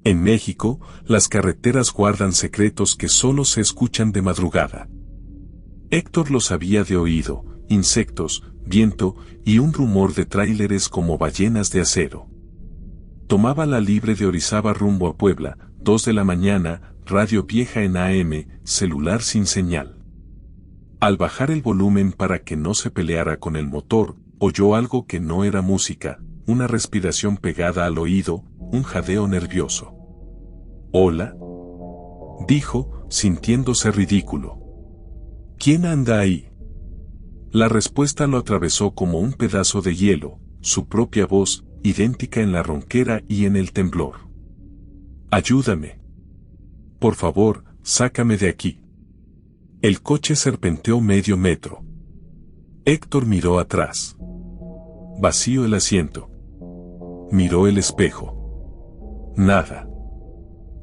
En México, las carreteras guardan secretos que solo se escuchan de madrugada. Héctor lo sabía de oído: insectos, viento y un rumor de tráileres como ballenas de acero. Tomaba la libre de Orizaba rumbo a Puebla, 2 de la mañana, radio vieja en AM, celular sin señal. Al bajar el volumen para que no se peleara con el motor, oyó algo que no era música, una respiración pegada al oído, un jadeo nervioso. «¿Hola?», dijo, sintiéndose ridículo. «¿Quién anda ahí?». La respuesta lo atravesó como un pedazo de hielo, su propia voz, idéntica en la ronquera y en el temblor. «Ayúdame. Por favor, sácame de aquí». El coche serpenteó medio metro. Héctor miró atrás. Vacío el asiento. Miró el espejo. Nada.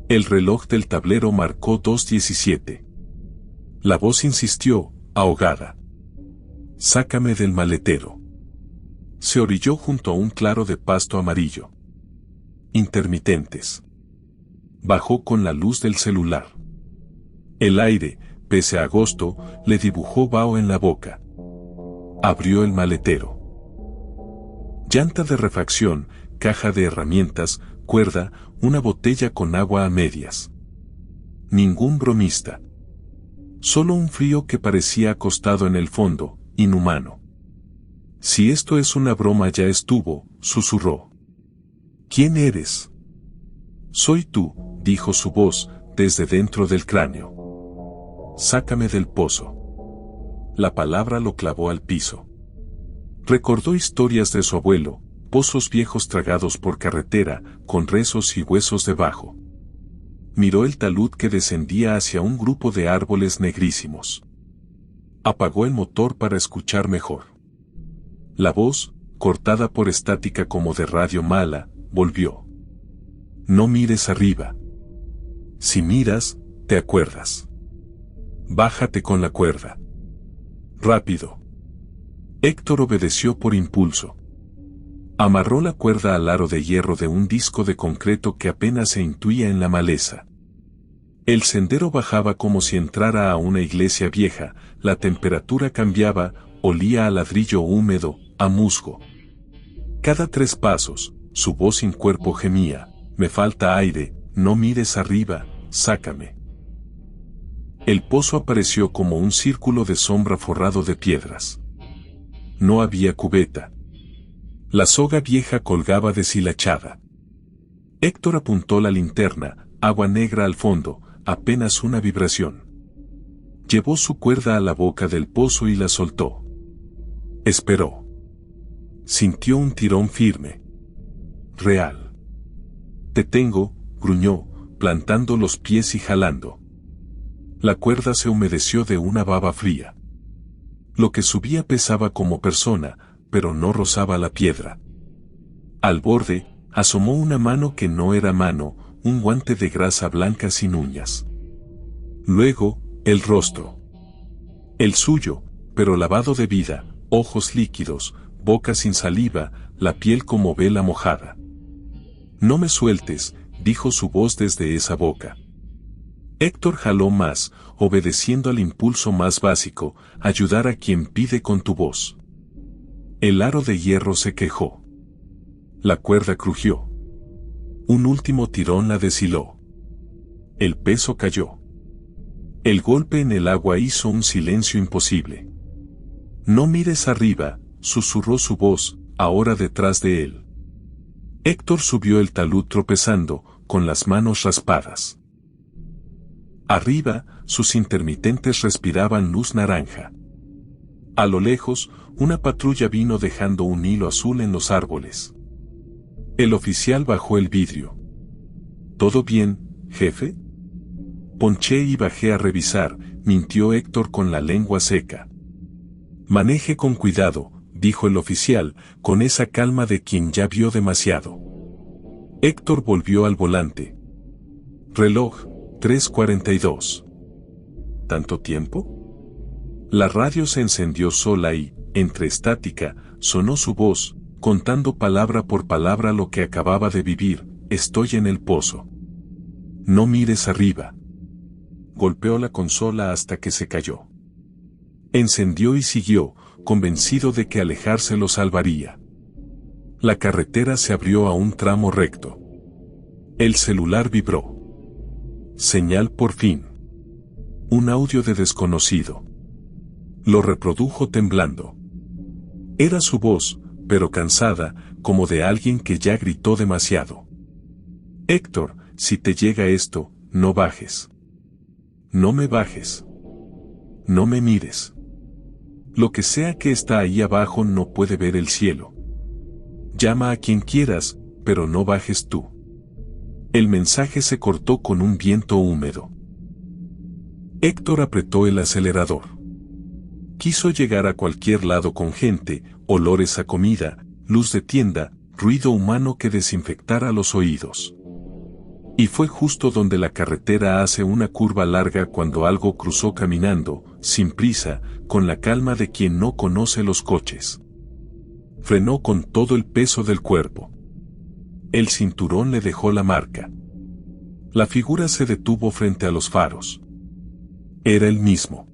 El reloj del tablero marcó 2:17. La voz insistió, ahogada. «Sácame del maletero». Se orilló junto a un claro de pasto amarillo. Intermitentes. Bajó con la luz del celular. El aire, pese a agosto, le dibujó vaho en la boca. Abrió el maletero. Llanta de refacción, caja de herramientas, cuerda, una botella con agua a medias. Ningún bromista. Solo un frío que parecía acostado en el fondo, inhumano. «Si esto es una broma ya estuvo», susurró. «¿Quién eres?». «Soy tú», dijo su voz, desde dentro del cráneo. «Sácame del pozo». La palabra lo clavó al piso. Recordó historias de su abuelo, pozos viejos tragados por carretera, con rezos y huesos debajo. Miró el talud que descendía hacia un grupo de árboles negrísimos. Apagó el motor para escuchar mejor. La voz, cortada por estática como de radio mala, volvió. «No mires arriba. Si miras, te acuerdas. Bájate con la cuerda. Rápido». Héctor obedeció por impulso. Amarró la cuerda al aro de hierro de un disco de concreto que apenas se intuía en la maleza. El sendero bajaba como si entrara a una iglesia vieja, la temperatura cambiaba, olía a ladrillo húmedo, a musgo. Cada 3 pasos, su voz sin cuerpo gemía: «Me falta aire, no mires arriba, sácame». El pozo apareció como un círculo de sombra forrado de piedras. No había cubeta. La soga vieja colgaba deshilachada. Héctor apuntó la linterna, agua negra al fondo, apenas una vibración. Llevó su cuerda a la boca del pozo y la soltó. Esperó. Sintió un tirón firme. Real. «Te tengo», gruñó, plantando los pies y jalando. La cuerda se humedeció de una baba fría. Lo que subía pesaba como persona, pero no rozaba la piedra. Al borde, asomó una mano que no era mano, un guante de grasa blanca sin uñas. Luego, el rostro. El suyo, pero lavado de vida, ojos líquidos, boca sin saliva, la piel como vela mojada. «No me sueltes», dijo su voz desde esa boca. Héctor jaló más, obedeciendo al impulso más básico: ayudar a quien pide con tu voz. El aro de hierro se quejó. La cuerda crujió. Un último tirón la deshiló. El peso cayó. El golpe en el agua hizo un silencio imposible. «No mires arriba», susurró su voz, ahora detrás de él. Héctor subió el talud tropezando, con las manos raspadas. Arriba, sus intermitentes respiraban luz naranja. A lo lejos, una patrulla vino dejando un hilo azul en los árboles. El oficial bajó el vidrio. «¿Todo bien, jefe?». «Ponché y bajé a revisar», mintió Héctor con la lengua seca. «Maneje con cuidado», dijo el oficial, con esa calma de quien ya vio demasiado. Héctor volvió al volante. Reloj, 3:42. ¿Tanto tiempo? La radio se encendió sola y, entre estática, sonó su voz, contando palabra por palabra lo que acababa de vivir: «Estoy en el pozo. No mires arriba. Golpeó la consola hasta que se cayó. Encendió y siguió, convencido de que alejarse lo salvaría. La carretera se abrió a un tramo recto. El celular vibró. Señal por fin. Un audio de desconocido. Lo reprodujo temblando. Era su voz, pero cansada, como de alguien que ya gritó demasiado. Héctor, si te llega esto, no bajes. No me bajes. No me mires. Lo que sea que está ahí abajo no puede ver el cielo. Llama a quien quieras, pero no bajes tú. El mensaje se cortó con un viento húmedo. Héctor apretó el acelerador. Quiso llegar a cualquier lado con gente, olores a comida, luz de tienda, ruido humano que desinfectara los oídos. Y fue justo donde la carretera hace una curva larga cuando algo cruzó caminando, sin prisa, con la calma de quien no conoce los coches. Frenó con todo el peso del cuerpo. El cinturón le dejó la marca. La figura se detuvo frente a los faros. Era el mismo.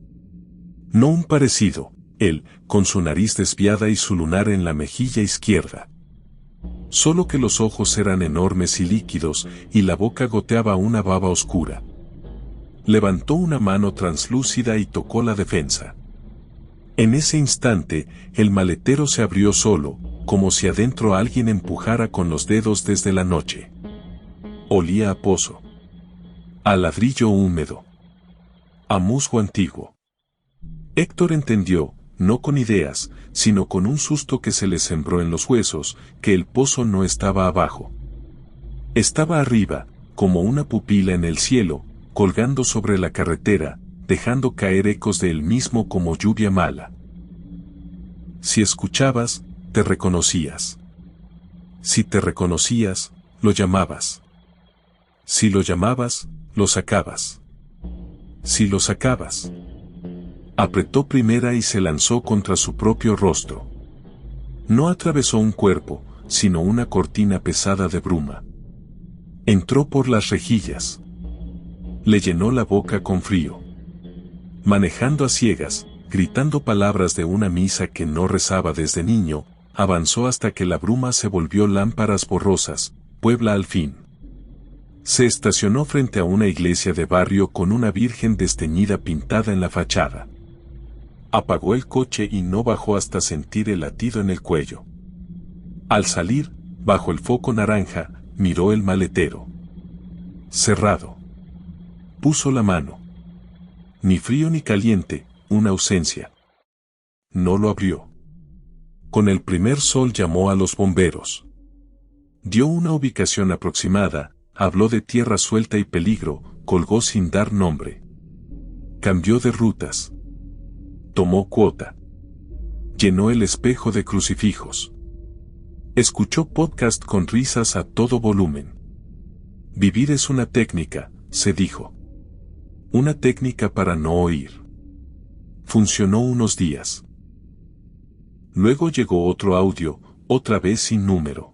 No un parecido, él, con su nariz desviada y su lunar en la mejilla izquierda. Solo que los ojos eran enormes y líquidos, y la boca goteaba una baba oscura. Levantó una mano translúcida y tocó la defensa. En ese instante, el maletero se abrió solo, como si adentro alguien empujara con los dedos desde la noche. Olía a pozo. A ladrillo húmedo. A musgo antiguo. Héctor entendió, no con ideas, sino con un susto que se le sembró en los huesos, que el pozo no estaba abajo. Estaba arriba, como una pupila en el cielo, colgando sobre la carretera, dejando caer ecos de él mismo como lluvia mala. Si escuchabas, te reconocías. Si te reconocías, lo llamabas. Si lo llamabas, lo sacabas. Si lo sacabas. Apretó primera y se lanzó contra su propio rostro. No atravesó un cuerpo, sino una cortina pesada de bruma. Entró por las rejillas. Le llenó la boca con frío. Manejando a ciegas, gritando palabras de una misa que no rezaba desde niño, avanzó hasta que la bruma se volvió lámparas borrosas, Puebla al fin. Se estacionó frente a una iglesia de barrio con una virgen desteñida pintada en la fachada. Apagó el coche y no bajó hasta sentir el latido en el cuello. Al salir, bajo el foco naranja, miró el maletero. Cerrado. Puso la mano. Ni frío ni caliente, una ausencia. No lo abrió. Con el primer sol llamó a los bomberos. Dio una ubicación aproximada, habló de tierra suelta y peligro, colgó sin dar nombre. Cambió de rutas. Tomó cuota. Llenó el espejo de crucifijos. Escuchó podcast con risas a todo volumen. Vivir es una técnica, se dijo. Una técnica para no oír. Funcionó unos días. Luego llegó otro audio, otra vez sin número.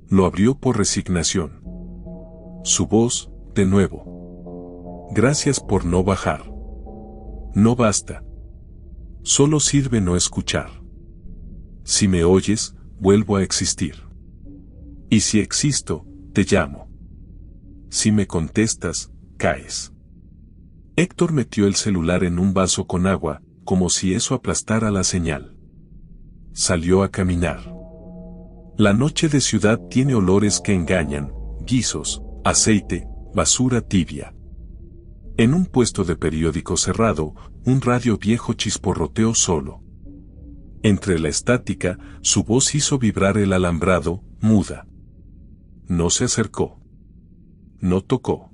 Lo abrió por resignación. Su voz, de nuevo. Gracias por no bajar. No basta. Solo sirve no escuchar. Si me oyes, vuelvo a existir. Y si existo, te llamo. Si me contestas, caes. Héctor metió el celular en un vaso con agua, como si eso aplastara la señal. Salió a caminar. La noche de ciudad tiene olores que engañan, guisos, aceite, basura tibia. En un puesto de periódico cerrado, un radio viejo chisporroteó solo. Entre la estática, su voz hizo vibrar el alambrado, muda. No se acercó. No tocó.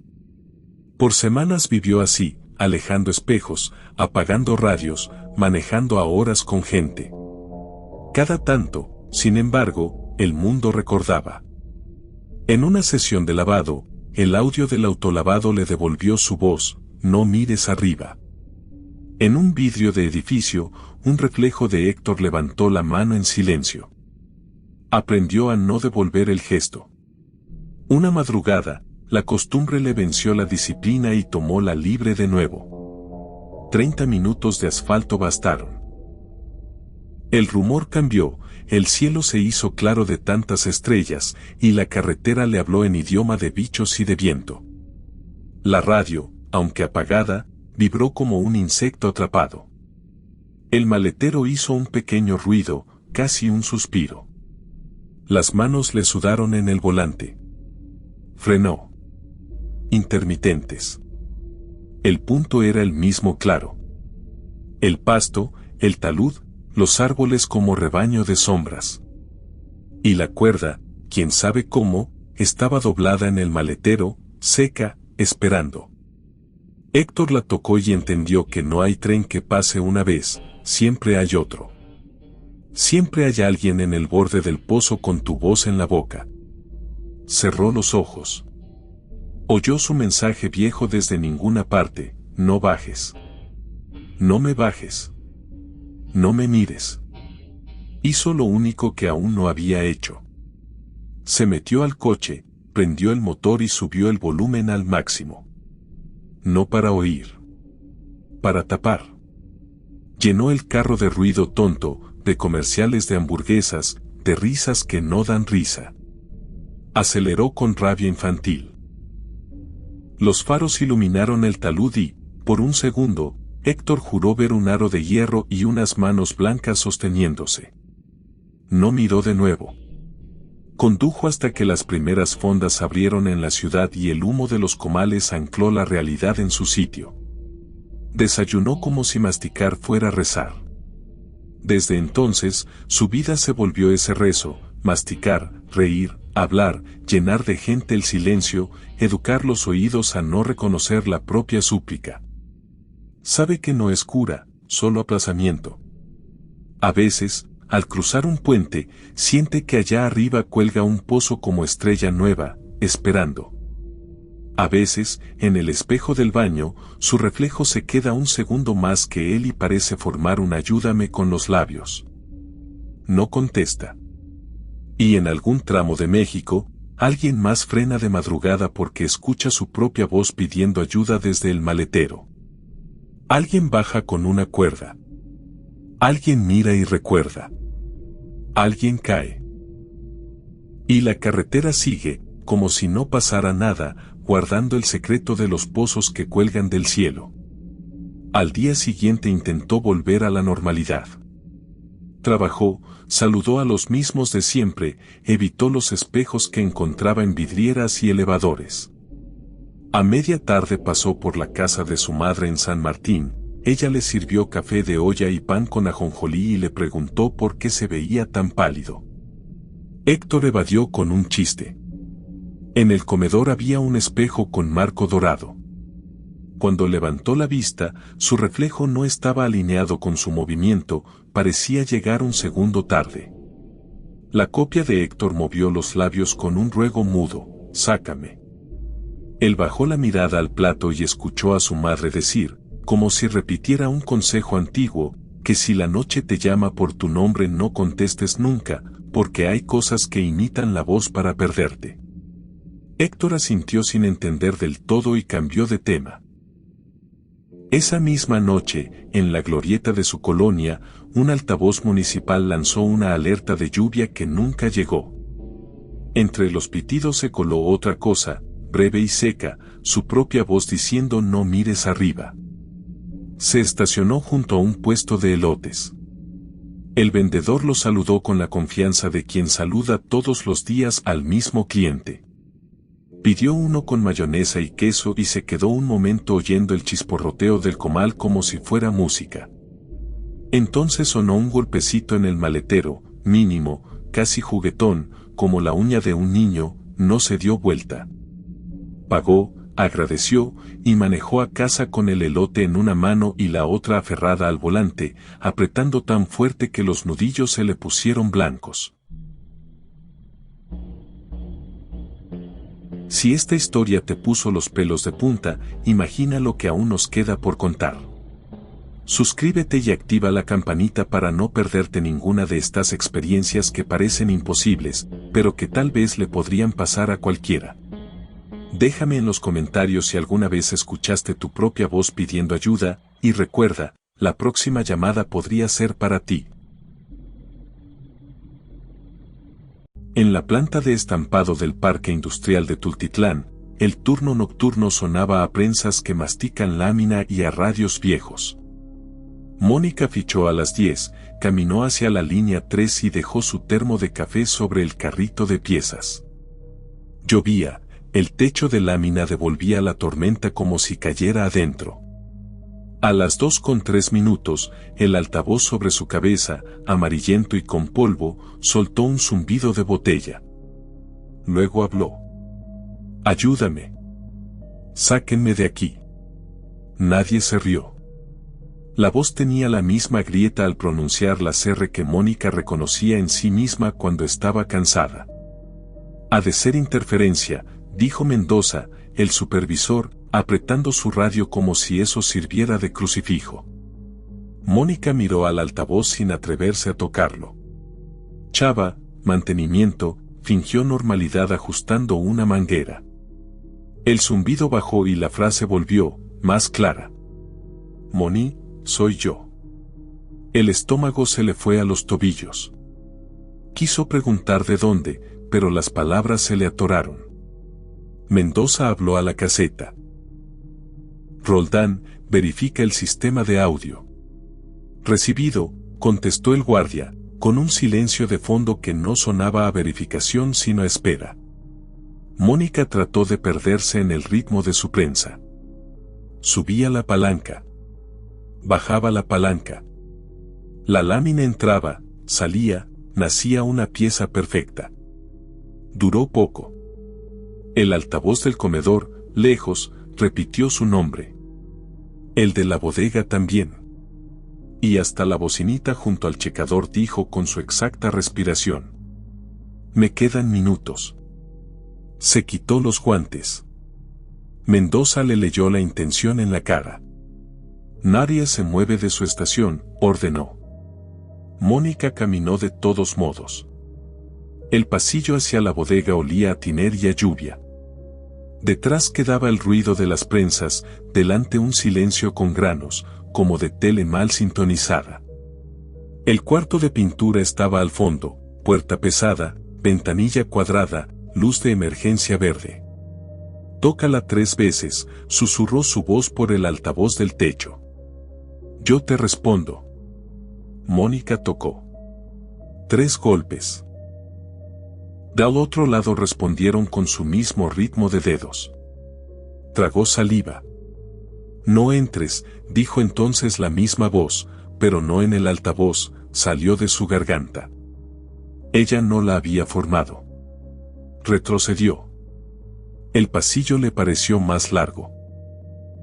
Por semanas vivió así, alejando espejos, apagando radios, manejando a horas con gente. Cada tanto, sin embargo, el mundo recordaba. En una sesión de lavado, el audio del autolavado le devolvió su voz, no mires arriba. En un vidrio de edificio, un reflejo de Héctor levantó la mano en silencio. Aprendió a no devolver el gesto. Una madrugada, La costumbre le venció la disciplina y tomó la libre de nuevo. 30 minutos de asfalto bastaron. El rumor cambió, el cielo se hizo claro de tantas estrellas, y la carretera le habló en idioma de bichos y de viento. La radio, aunque apagada, vibró como un insecto atrapado. El maletero hizo un pequeño ruido, casi un suspiro. Las manos le sudaron en el volante. Frenó. Intermitentes. El punto era el mismo claro. El pasto, el talud, los árboles como rebaño de sombras. Y la cuerda, quién sabe cómo, estaba doblada en el maletero, seca, esperando. Héctor la tocó y entendió que no hay tren que pase una vez, siempre hay otro. Siempre hay alguien en el borde del pozo con tu voz en la boca. Cerró los ojos. Oyó su mensaje viejo desde ninguna parte: no bajes. No me bajes. No me mires. Hizo lo único que aún no había hecho. Se metió al coche, prendió el motor y subió el volumen al máximo. No para oír. Para tapar. Llenó el carro de ruido tonto, de comerciales de hamburguesas, de risas que no dan risa. Aceleró con rabia infantil. Los faros iluminaron el talud y, por un segundo, Héctor juró ver un aro de hierro y unas manos blancas sosteniéndose. No miró de nuevo. Condujo hasta que las primeras fondas abrieron en la ciudad y el humo de los comales ancló la realidad en su sitio. Desayunó como si masticar fuera rezar. Desde entonces, su vida se volvió ese rezo: masticar, reír, hablar, llenar de gente el silencio, educar los oídos a no reconocer la propia súplica. Sabe que no es cura, solo aplazamiento. A veces, al cruzar un puente, siente que allá arriba cuelga un pozo como estrella nueva, esperando. A veces, en el espejo del baño, su reflejo se queda un segundo más que él y parece formar un ayúdame con los labios. No contesta. Y en algún tramo de México, alguien más frena de madrugada porque escucha su propia voz pidiendo ayuda desde el maletero. Alguien baja con una cuerda. Alguien mira y recuerda. Alguien cae. Y la carretera sigue, como si no pasara nada, guardando el secreto de los pozos que cuelgan del cielo. Al día siguiente intentó volver a la normalidad. Trabajó, saludó a los mismos de siempre, evitó los espejos que encontraba en vidrieras y elevadores. A media tarde pasó por la casa de su madre en San Martín. Ella le sirvió café de olla y pan con ajonjolí y le preguntó por qué se veía tan pálido. Héctor evadió con un chiste. En el comedor había un espejo con marco dorado. Cuando levantó la vista, su reflejo no estaba alineado con su movimiento, parecía llegar un segundo tarde. La copia de Héctor movió los labios con un ruego mudo: sácame. Él bajó la mirada al plato y escuchó a su madre decir, como si repitiera un consejo antiguo, que si la noche te llama por tu nombre no contestes nunca, porque hay cosas que imitan la voz para perderte. Héctor asintió sin entender del todo y cambió de tema. Esa misma noche, en la glorieta de su colonia, un altavoz municipal lanzó una alerta de lluvia que nunca llegó. Entre los pitidos se coló otra cosa, breve y seca, su propia voz diciendo no mires arriba. Se estacionó junto a un puesto de elotes. El vendedor lo saludó con la confianza de quien saluda todos los días al mismo cliente. Pidió uno con mayonesa y queso y se quedó un momento oyendo el chisporroteo del comal como si fuera música. Entonces sonó un golpecito en el maletero, mínimo, casi juguetón, como la uña de un niño. No se dio vuelta. Pagó, agradeció, y manejó a casa con el elote en una mano y la otra aferrada al volante, apretando tan fuerte que los nudillos se le pusieron blancos. Si esta historia te puso los pelos de punta, imagina lo que aún nos queda por contar. Suscríbete y activa la campanita para no perderte ninguna de estas experiencias que parecen imposibles, pero que tal vez le podrían pasar a cualquiera. Déjame en los comentarios si alguna vez escuchaste tu propia voz pidiendo ayuda, y recuerda, la próxima llamada podría ser para ti. En la planta de estampado del Parque Industrial de Tultitlán, el turno nocturno sonaba a prensas que mastican lámina y a radios viejos. Mónica fichó a las 10, caminó hacia la línea 3 y dejó su termo de café sobre el carrito de piezas. Llovía, el techo de lámina devolvía la tormenta como si cayera adentro. A las 2:03, el altavoz sobre su cabeza, amarillento y con polvo, soltó un zumbido de botella. Luego habló. «Ayúdame. Sáquenme de aquí». Nadie se rió. La voz tenía la misma grieta al pronunciar la R que Mónica reconocía en sí misma cuando estaba cansada. «Ha de ser interferencia», dijo Mendoza, el supervisor, apretando su radio como si eso sirviera de crucifijo. Mónica miró al altavoz sin atreverse a tocarlo. Chava, mantenimiento, fingió normalidad ajustando una manguera. El zumbido bajó y la frase volvió, más clara. «Moni, soy yo». El estómago se le fue a los tobillos. Quiso preguntar de dónde, pero las palabras se le atoraron. Mendoza habló a la caseta. «Roldán, verifica el sistema de audio». «Recibido», contestó el guardia, con un silencio de fondo que no sonaba a verificación sino a espera. Mónica trató de perderse en el ritmo de su prensa. Subía la palanca. Bajaba la palanca. La lámina entraba, salía, nacía una pieza perfecta. Duró poco. El altavoz del comedor, lejos, repitió su nombre. El de la bodega también. Y hasta la bocinita junto al checador dijo con su exacta respiración. «Me quedan minutos». Se quitó los guantes. Mendoza le leyó la intención en la cara. «Nadie se mueve de su estación», ordenó. Mónica caminó de todos modos. El pasillo hacia la bodega olía a tiner y a lluvia. Detrás quedaba el ruido de las prensas, delante un silencio con granos, como de tele mal sintonizada. El cuarto de pintura estaba al fondo, puerta pesada, ventanilla cuadrada, luz de emergencia verde. «Tócala 3 veces», susurró su voz por el altavoz del techo. «Yo te respondo». Mónica tocó. 3 golpes. Del otro lado respondieron con su mismo ritmo de dedos. Tragó saliva. «No entres», dijo entonces la misma voz, pero no en el altavoz, salió de su garganta. Ella no la había formado. Retrocedió. El pasillo le pareció más largo.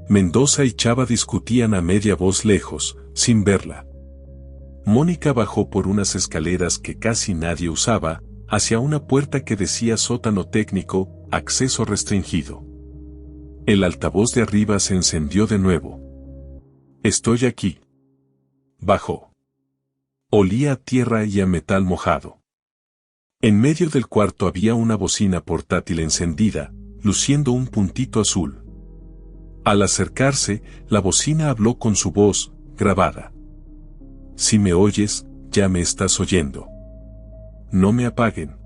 Mendoza y Chava discutían a media voz lejos, sin verla. Mónica bajó por unas escaleras que casi nadie usaba, hacia una puerta que decía sótano técnico, acceso restringido. El altavoz de arriba se encendió de nuevo. «Estoy aquí». Bajó. Olía a tierra y a metal mojado. En medio del cuarto había una bocina portátil encendida, luciendo un puntito azul. Al acercarse, la bocina habló con su voz, grabada. «Si me oyes, ya me estás oyendo. No me apaguen.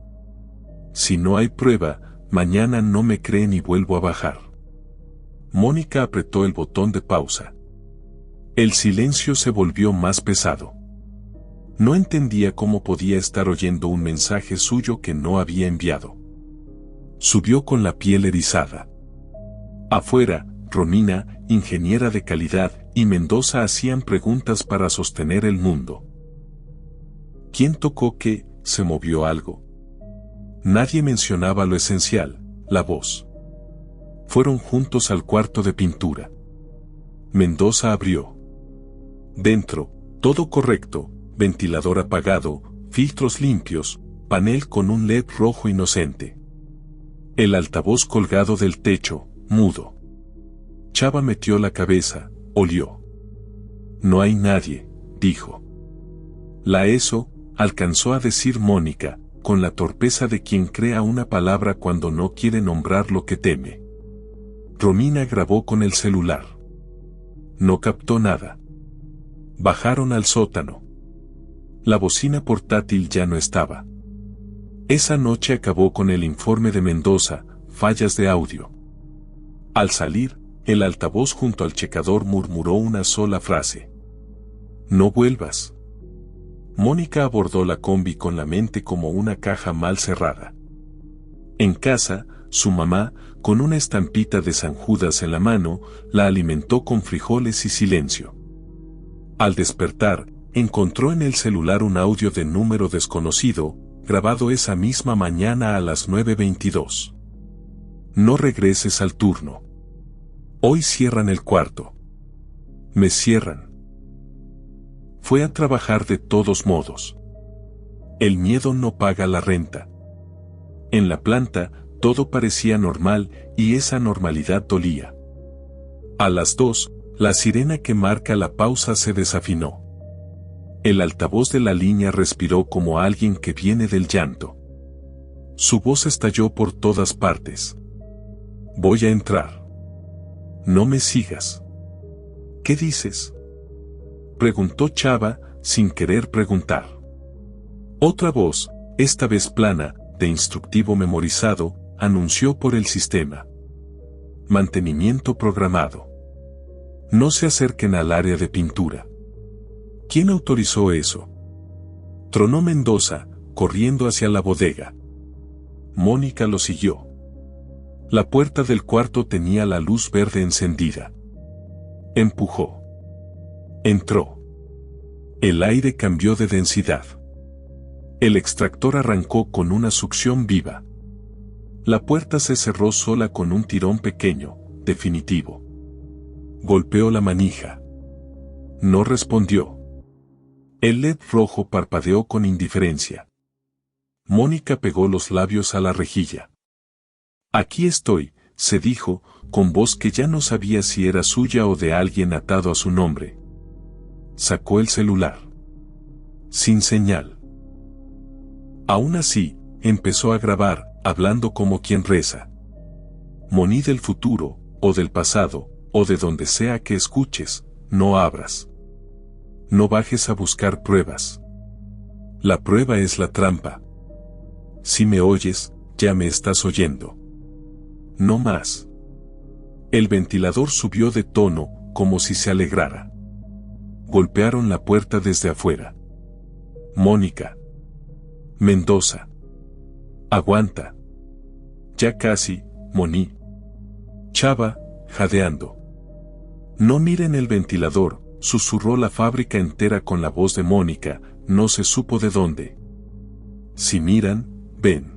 Si no hay prueba, mañana no me creen y vuelvo a bajar». Mónica apretó el botón de pausa. El silencio se volvió más pesado. No entendía cómo podía estar oyendo un mensaje suyo que no había enviado. Subió con la piel erizada. Afuera, Romina, ingeniera de calidad, y Mendoza hacían preguntas para sostener el mundo. ¿Quién tocó qué? ¿Se movió algo? Nadie mencionaba lo esencial, la voz. Fueron juntos al cuarto de pintura. Mendoza abrió. Dentro, todo correcto, ventilador apagado, filtros limpios, panel con un LED rojo inocente. El altavoz colgado del techo, mudo. Chava metió la cabeza, olió. «No hay nadie», dijo. «La ESO», alcanzó a decir Mónica, con la torpeza de quien crea una palabra cuando no quiere nombrar lo que teme. Romina grabó con el celular. No captó nada. Bajaron al sótano. La bocina portátil ya no estaba. Esa noche acabó con el informe de Mendoza, fallas de audio. Al salir, el altavoz junto al checador murmuró una sola frase. No vuelvas. Mónica abordó la combi con la mente como una caja mal cerrada. En casa, su mamá, con una estampita de San Judas en la mano, la alimentó con frijoles y silencio. Al despertar, encontró en el celular un audio de número desconocido, grabado esa misma mañana a las 9:22. No regreses al turno. Hoy cierran el cuarto. Me cierran. Fue a trabajar de todos modos. El miedo no paga la renta. En la planta, todo parecía normal y esa normalidad dolía. A las 2, la sirena que marca la pausa se desafinó. El altavoz de la línea respiró como alguien que viene del llanto. Su voz estalló por todas partes. Voy a entrar. No me sigas. ¿Qué dices? Preguntó Chava, sin querer preguntar. Otra voz, esta vez plana, de instructivo memorizado, anunció por el sistema. Mantenimiento programado. No se acerquen al área de pintura. ¿Quién autorizó eso? Tronó Mendoza, corriendo hacia la bodega. Mónica lo siguió. La puerta del cuarto tenía la luz verde encendida. Empujó. Entró. El aire cambió de densidad. El extractor arrancó con una succión viva. La puerta se cerró sola con un tirón pequeño, definitivo. Golpeó la manija. No respondió. El LED rojo parpadeó con indiferencia. Mónica pegó los labios a la rejilla. Aquí estoy, se dijo, con voz que ya no sabía si era suya o de alguien atado a su nombre. Sacó el celular. Sin señal. Aún así, empezó a grabar, hablando como quien reza. Moni del futuro, o del pasado, o de donde sea que escuches, no abras. No bajes a buscar pruebas. La prueba es la trampa. Si me oyes, ya me estás oyendo. No más. El ventilador subió de tono, como si se alegrara. Golpearon la puerta desde afuera. Mónica. Mendoza. Aguanta. Ya casi, Moni. Chava, jadeando. No miren el ventilador, susurró la fábrica entera con la voz de Mónica, no se supo de dónde. Si miran, ven.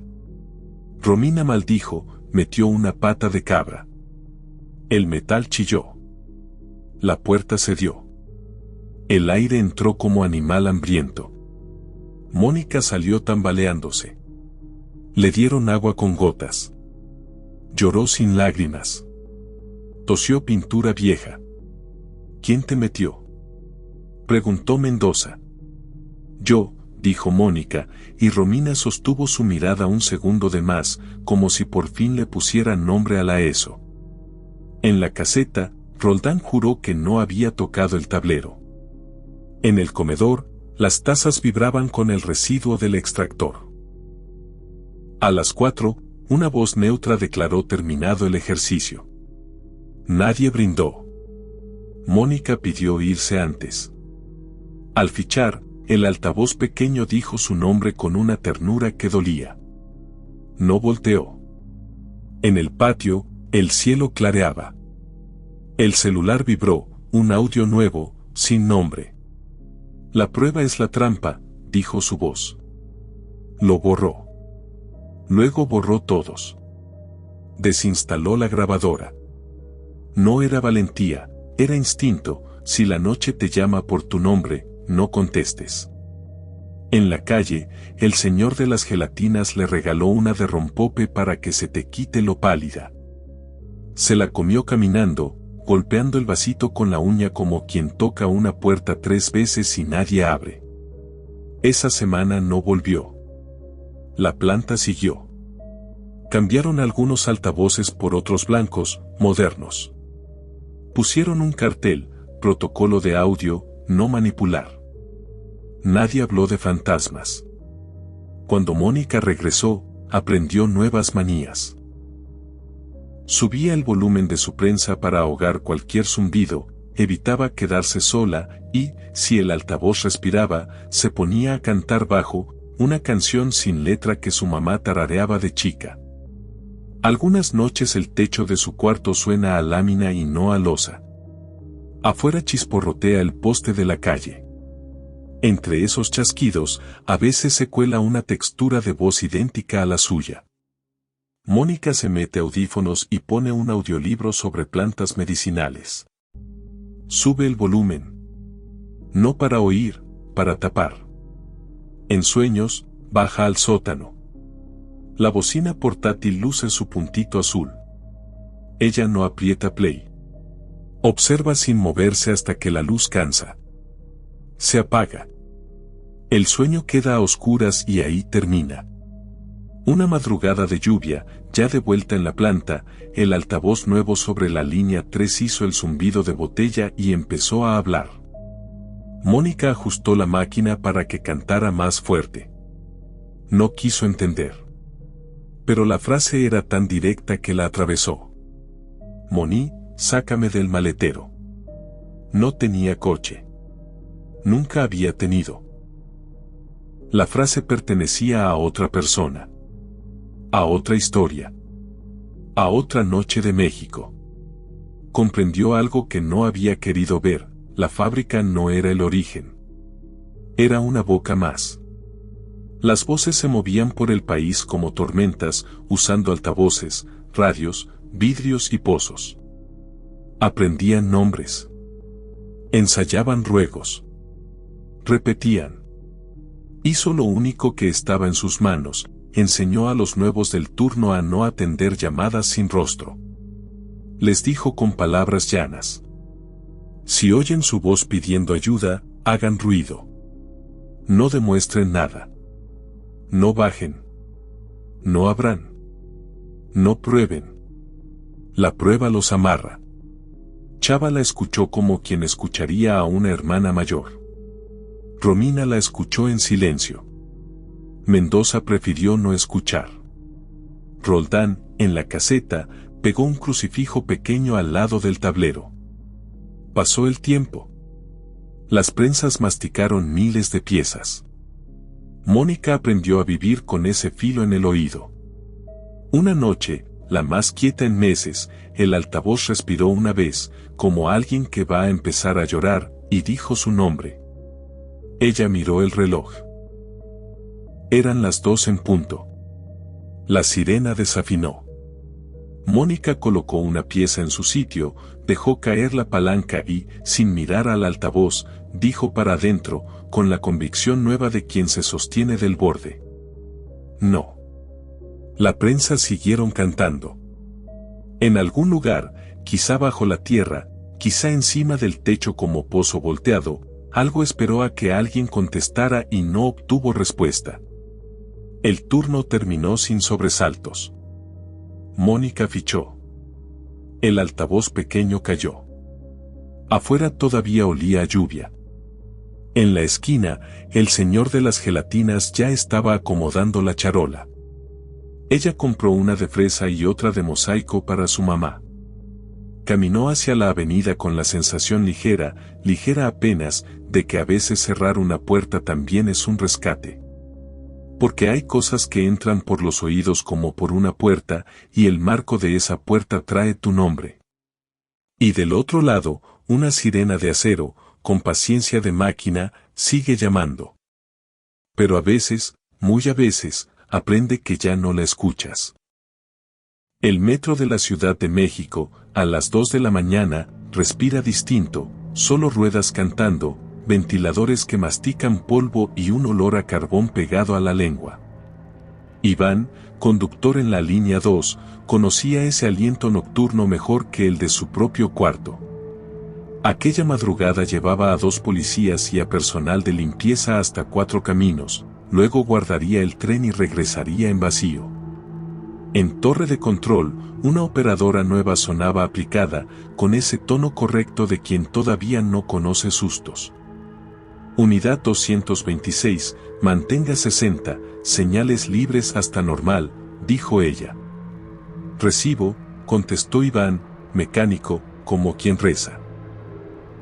Romina maldijo, metió una pata de cabra. El metal chilló. La puerta cedió. El aire entró como animal hambriento. Mónica salió tambaleándose. Le dieron agua con gotas. Lloró sin lágrimas. Tosió pintura vieja. ¿Quién te metió? Preguntó Mendoza. Yo, dijo Mónica, y Romina sostuvo su mirada un segundo de más, como si por fin le pusieran nombre a la ESO. En la caseta, Roldán juró que no había tocado el tablero. En el comedor, las tazas vibraban con el residuo del extractor. A las 4, una voz neutra declaró terminado el ejercicio. Nadie brindó. Mónica pidió irse antes. Al fichar, el altavoz pequeño dijo su nombre con una ternura que dolía. No volteó. En el patio, el cielo clareaba. El celular vibró, un audio nuevo, sin nombre. La prueba es la trampa, dijo su voz. Lo borró. Luego borró todos. Desinstaló la grabadora. No era valentía, era instinto, si la noche te llama por tu nombre, no contestes. En la calle, el señor de las gelatinas le regaló una de rompope para que se te quite lo pálida. Se la comió caminando, golpeando el vasito con la uña como quien toca una puerta 3 veces y nadie abre. Esa semana no volvió. La planta siguió. Cambiaron algunos altavoces por otros blancos, modernos. Pusieron un cartel, protocolo de audio, no manipular. Nadie habló de fantasmas. Cuando Mónica regresó, aprendió nuevas manías. Subía el volumen de su prensa para ahogar cualquier zumbido, evitaba quedarse sola y, si el altavoz respiraba, se ponía a cantar bajo, una canción sin letra que su mamá tarareaba de chica. Algunas noches el techo de su cuarto suena a lámina y no a losa. Afuera chisporrotea el poste de la calle. Entre esos chasquidos, a veces se cuela una textura de voz idéntica a la suya. Mónica se mete audífonos y pone un audiolibro sobre plantas medicinales. Sube el volumen. No para oír, para tapar. En sueños, baja al sótano. La bocina portátil luce su puntito azul. Ella no aprieta play. Observa sin moverse hasta que la luz cansa. Se apaga. El sueño queda a oscuras y ahí termina. Una madrugada de lluvia, ya de vuelta en la planta, el altavoz nuevo sobre la línea 3 hizo el zumbido de botella y empezó a hablar. Mónica ajustó la máquina para que cantara más fuerte. No quiso entender. Pero la frase era tan directa que la atravesó. Moni, sácame del maletero. No tenía coche. Nunca había tenido. La frase pertenecía a otra persona. A otra historia. A otra noche de México. Comprendió algo que no había querido ver, la fábrica no era el origen. Era una boca más. Las voces se movían por el país como tormentas, usando altavoces, radios, vidrios y pozos. Aprendían nombres. Ensayaban ruegos. Repetían. Hizo lo único que estaba en sus manos, enseñó a los nuevos del turno a no atender llamadas sin rostro. Les dijo con palabras llanas. Si oyen su voz pidiendo ayuda, hagan ruido. No demuestren nada. No bajen. No abran. No prueben. La prueba los amarra. Chava la escuchó como quien escucharía a una hermana mayor. Romina la escuchó en silencio. Mendoza prefirió no escuchar. Roldán, en la caseta, pegó un crucifijo pequeño al lado del tablero. Pasó el tiempo. Las prensas masticaron miles de piezas. Mónica aprendió a vivir con ese filo en el oído. Una noche, la más quieta en meses, el altavoz respiró una vez, como alguien que va a empezar a llorar, y dijo su nombre. Ella miró el reloj. Eran las 2 en punto. La sirena desafinó. Mónica colocó una pieza en su sitio, dejó caer la palanca y, sin mirar al altavoz, dijo para adentro, con la convicción nueva de quien se sostiene del borde. No. La prensa siguieron cantando. En algún lugar, quizá bajo la tierra, quizá encima del techo como pozo volteado, algo esperó a que alguien contestara y no obtuvo respuesta. El turno terminó sin sobresaltos. Mónica fichó. El altavoz pequeño cayó. Afuera todavía olía a lluvia. En la esquina, el señor de las gelatinas ya estaba acomodando la charola. Ella compró una de fresa y otra de mosaico para su mamá. Caminó hacia la avenida con la sensación ligera apenas, de que a veces cerrar una puerta también es un rescate. Porque hay cosas que entran por los oídos como por una puerta, y el marco de esa puerta trae tu nombre. Y del otro lado, una sirena de acero, con paciencia de máquina, sigue llamando. Pero a veces, muy a veces, aprende que ya no la escuchas. El metro de la Ciudad de México, a las 2 de la mañana, respira distinto, solo ruedas cantando, ventiladores que mastican polvo y un olor a carbón pegado a la lengua. Iván, conductor en la línea 2, conocía ese aliento nocturno mejor que el de su propio cuarto. Aquella madrugada llevaba a 2 policías y a personal de limpieza hasta 4 Caminos, luego guardaría el tren y regresaría en vacío. En torre de control, una operadora nueva sonaba aplicada, con ese tono correcto de quien todavía no conoce sustos. Unidad 226, mantenga 60, señales libres hasta normal, dijo ella. Recibo, contestó Iván, mecánico, como quien reza.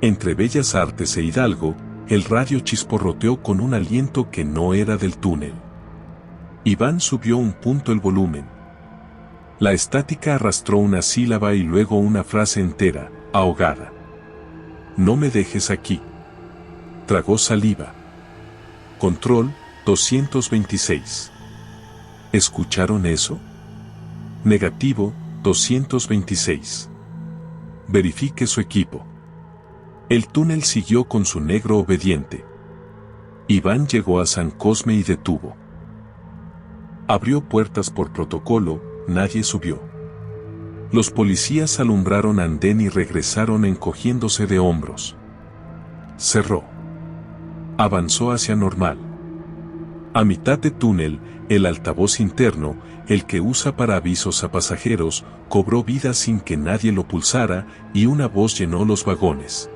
Entre Bellas Artes e Hidalgo, el radio chisporroteó con un aliento que no era del túnel. Iván subió un punto el volumen. La estática arrastró una sílaba y luego una frase entera, ahogada. No me dejes aquí. Tragó saliva. Control, 226. ¿Escucharon eso? Negativo, 226. Verifique su equipo. El túnel siguió con su negro obediente. Iván llegó a San Cosme y detuvo. Abrió puertas por protocolo, nadie subió. Los policías alumbraron andén y regresaron encogiéndose de hombros. Cerró. Avanzó hacia normal. A mitad de túnel, el altavoz interno, el que usa para avisos a pasajeros, cobró vida sin que nadie lo pulsara y una voz llenó los vagones.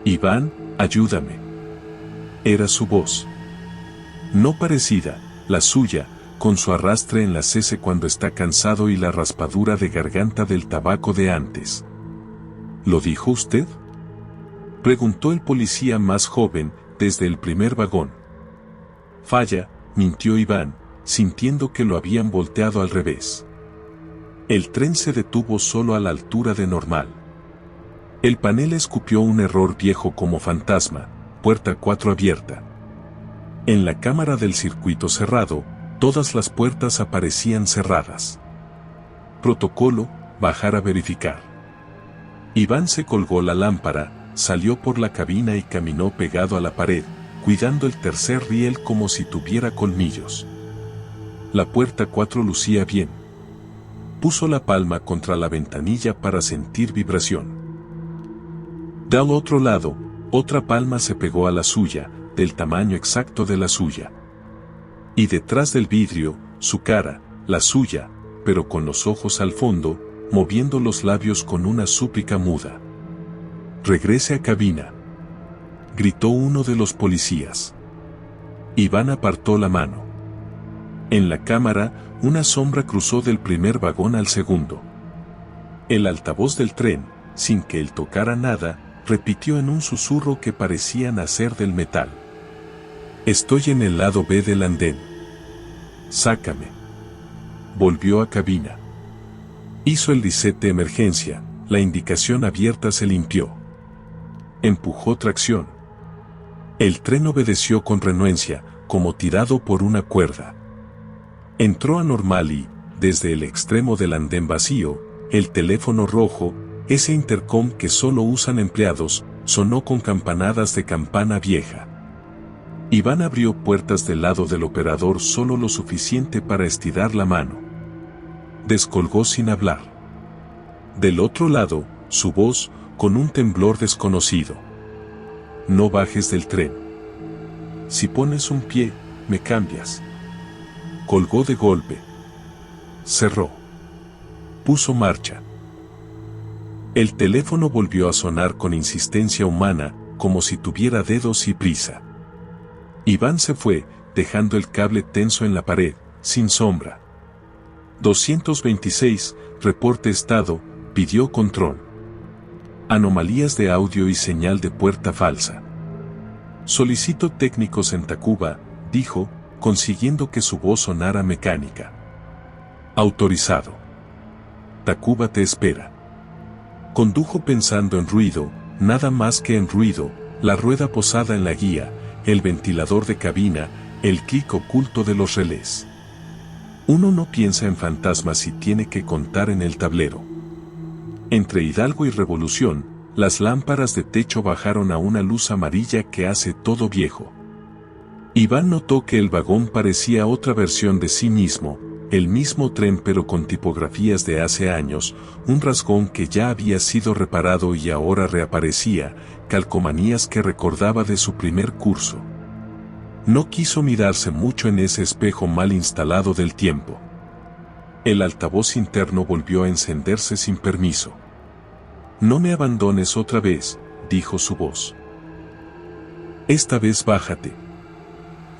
Iván, ayúdame. Era su voz. No parecida, la suya, con su arrastre en la cese cuando está cansado y la raspadura de garganta del tabaco de antes. ¿Lo dijo usted?, preguntó el policía más joven, desde el primer vagón. Falla, mintió Iván, sintiendo que lo habían volteado al revés. El tren se detuvo solo a la altura de normal. El panel escupió un error viejo como fantasma, puerta 4 abierta. En la cámara del circuito cerrado, todas las puertas aparecían cerradas. Protocolo, bajar a verificar. Iván se colgó la lámpara, salió por la cabina y caminó pegado a la pared, cuidando el tercer riel como si tuviera colmillos. La puerta 4 lucía bien. Puso la palma contra la ventanilla para sentir vibración. Del otro lado, otra palma se pegó a la suya, del tamaño exacto de la suya. Y detrás del vidrio, su cara, la suya, pero con los ojos al fondo, moviendo los labios con una súplica muda. «Regrese a cabina», gritó uno de los policías. Iván apartó la mano. En la cámara, una sombra cruzó del primer vagón al segundo. El altavoz del tren, sin que él tocara nada, repitió en un susurro que parecía nacer del metal. «Estoy en el lado B del andén. Sácame». Volvió a cabina. Hizo el reset de emergencia, la indicación abierta se limpió. Empujó tracción. El tren obedeció con renuencia, como tirado por una cuerda. Entró a normal y, desde el extremo del andén vacío, el teléfono rojo, ese intercom que solo usan empleados, sonó con campanadas de campana vieja. Iván abrió puertas del lado del operador solo lo suficiente para estirar la mano. Descolgó sin hablar. Del otro lado, su voz, con un temblor desconocido. «No bajes del tren. Si pones un pie, me cambias». Colgó de golpe. Cerró. Puso marcha. El teléfono volvió a sonar con insistencia humana, como si tuviera dedos y prisa. Iván se fue, dejando el cable tenso en la pared, sin sombra. 226, reporte estado, pidió control. Anomalías de audio y señal de puerta falsa. Solicito técnicos en Tacuba, dijo, consiguiendo que su voz sonara mecánica. Autorizado. Tacuba te espera. Condujo pensando en ruido, nada más que en ruido, la rueda posada en la guía, el ventilador de cabina, el clic oculto de los relés. Uno no piensa en fantasmas si tiene que contar en el tablero. Entre Hidalgo y Revolución, las lámparas de techo bajaron a una luz amarilla que hace todo viejo. Iván notó que el vagón parecía otra versión de sí mismo, el mismo tren pero con tipografías de hace años, un rasgón que ya había sido reparado y ahora reaparecía, calcomanías que recordaba de su primer curso. No quiso mirarse mucho en ese espejo mal instalado del tiempo. El altavoz interno volvió a encenderse sin permiso. «No me abandones otra vez», dijo su voz. «Esta vez bájate».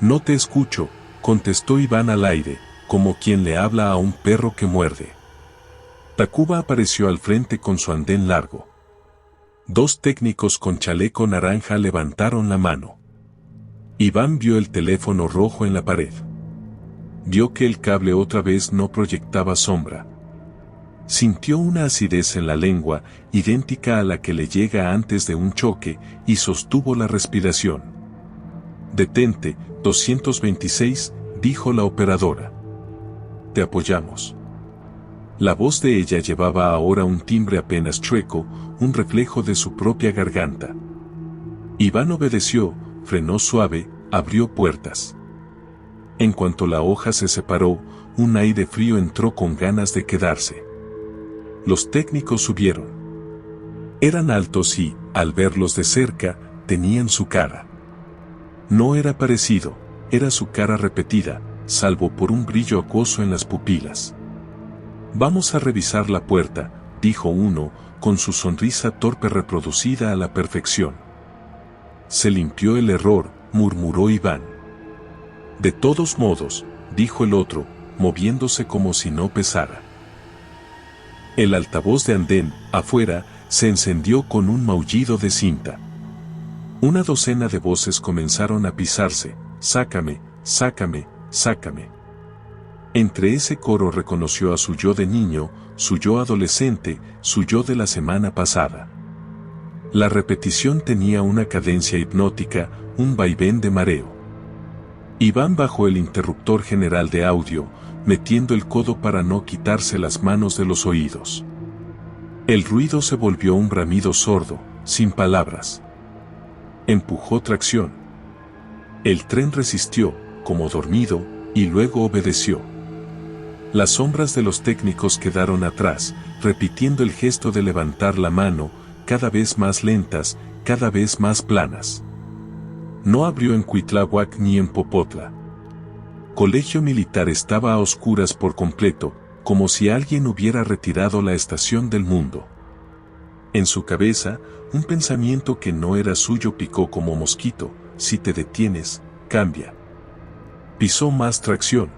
«No te escucho», contestó Iván al aire, como quien le habla a un perro que muerde. Takuba apareció al frente con su andén largo. Dos técnicos con chaleco naranja levantaron la mano. Iván vio el teléfono rojo en la pared. Vio que el cable otra vez no proyectaba sombra. Sintió una acidez en la lengua, idéntica a la que le llega antes de un choque, y sostuvo la respiración. «Detente, 226», dijo la operadora. «Te apoyamos». La voz de ella llevaba ahora un timbre apenas chueco, un reflejo de su propia garganta. Iván obedeció, frenó suave, abrió puertas. En cuanto la hoja se separó, un aire frío entró con ganas de quedarse. Los técnicos subieron. Eran altos y, al verlos de cerca, tenían su cara. No era parecido, era su cara repetida, salvo por un brillo acuoso en las pupilas. «Vamos a revisar la puerta», dijo uno, con su sonrisa torpe reproducida a la perfección. «Se limpió el error», murmuró Iván. «De todos modos», dijo el otro, moviéndose como si no pesara. El altavoz de andén, afuera, se encendió con un maullido de cinta. Una docena de voces comenzaron a pisarse: «Sácame, sácame, sácame». Entre ese coro reconoció a su yo de niño, su yo adolescente, su yo de la semana pasada. La repetición tenía una cadencia hipnótica, un vaivén de mareo. Iván bajó el interruptor general de audio, metiendo el codo para no quitarse las manos de los oídos. El ruido se volvió un bramido sordo, sin palabras. Empujó tracción. El tren resistió, como dormido, y luego obedeció. Las sombras de los técnicos quedaron atrás, repitiendo el gesto de levantar la mano, cada vez más lentas, cada vez más planas. No abrió en Cuitláhuac ni en Popotla. Colegio Militar estaba a oscuras por completo, como si alguien hubiera retirado la estación del mundo. En su cabeza, un pensamiento que no era suyo picó como mosquito: «Si te detienes, cambia». Pisó más tracción.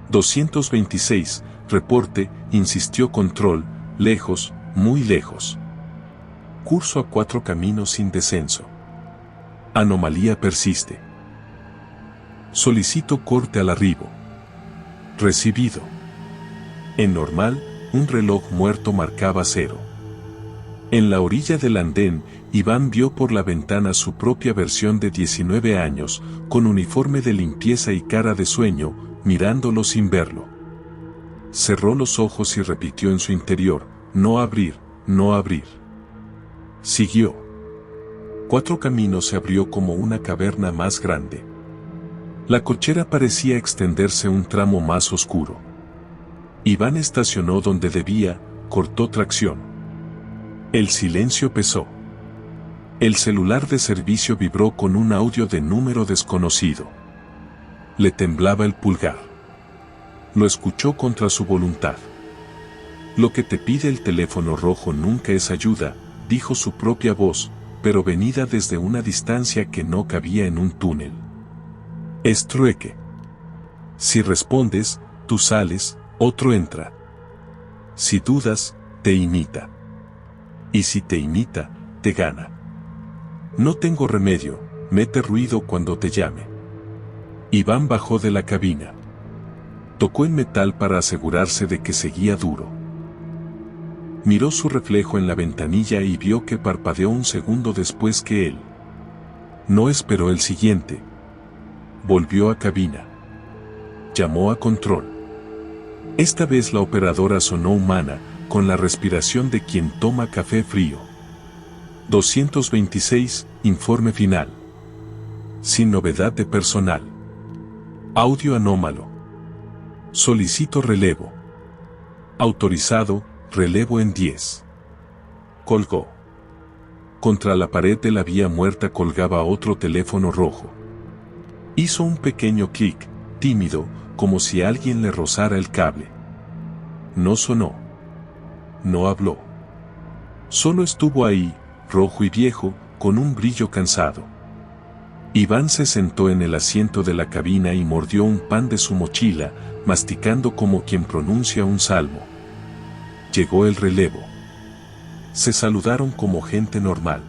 226, reporte, insistió Control, lejos, muy lejos. Curso a 4 caminos sin descenso. Anomalía persiste. Solicito corte al arribo. Recibido. En normal, un reloj muerto marcaba 0. En la orilla del andén, Iván vio por la ventana su propia versión de 19 años, con uniforme de limpieza y cara de sueño, mirándolo sin verlo. Cerró los ojos y repitió en su interior: «No abrir, no abrir». Siguió. 4 caminos se abrió como una caverna más grande. La cochera parecía extenderse un tramo más oscuro. Iván estacionó donde debía, cortó tracción. El silencio pesó. El celular de servicio vibró con un audio de número desconocido. Le temblaba el pulgar. Lo escuchó contra su voluntad. «Lo que te pide el teléfono rojo nunca es ayuda», dijo su propia voz, pero venida desde una distancia que no cabía en un túnel. «Es trueque. Si respondes, tú sales, otro entra. Si dudas, te imita. Y si te imita, te gana. No tengo remedio, mete ruido cuando te llame». Iván bajó de la cabina. Tocó el metal para asegurarse de que seguía duro. Miró su reflejo en la ventanilla y vio que parpadeó un segundo después que él. No esperó el siguiente. Volvió a cabina. Llamó a control. Esta vez la operadora sonó humana, con la respiración de quien toma café frío. 226, informe final. Sin novedad de personal. Audio anómalo. Solicito relevo. Autorizado, relevo en 10. Colgó. Contra la pared de la vía muerta colgaba otro teléfono rojo. Hizo un pequeño clic, tímido, como si alguien le rozara el cable. No sonó. No habló. Solo estuvo ahí, rojo y viejo, con un brillo cansado. Iván se sentó en el asiento de la cabina y mordió un pan de su mochila, masticando como quien pronuncia un salmo. Llegó el relevo. Se saludaron como gente normal.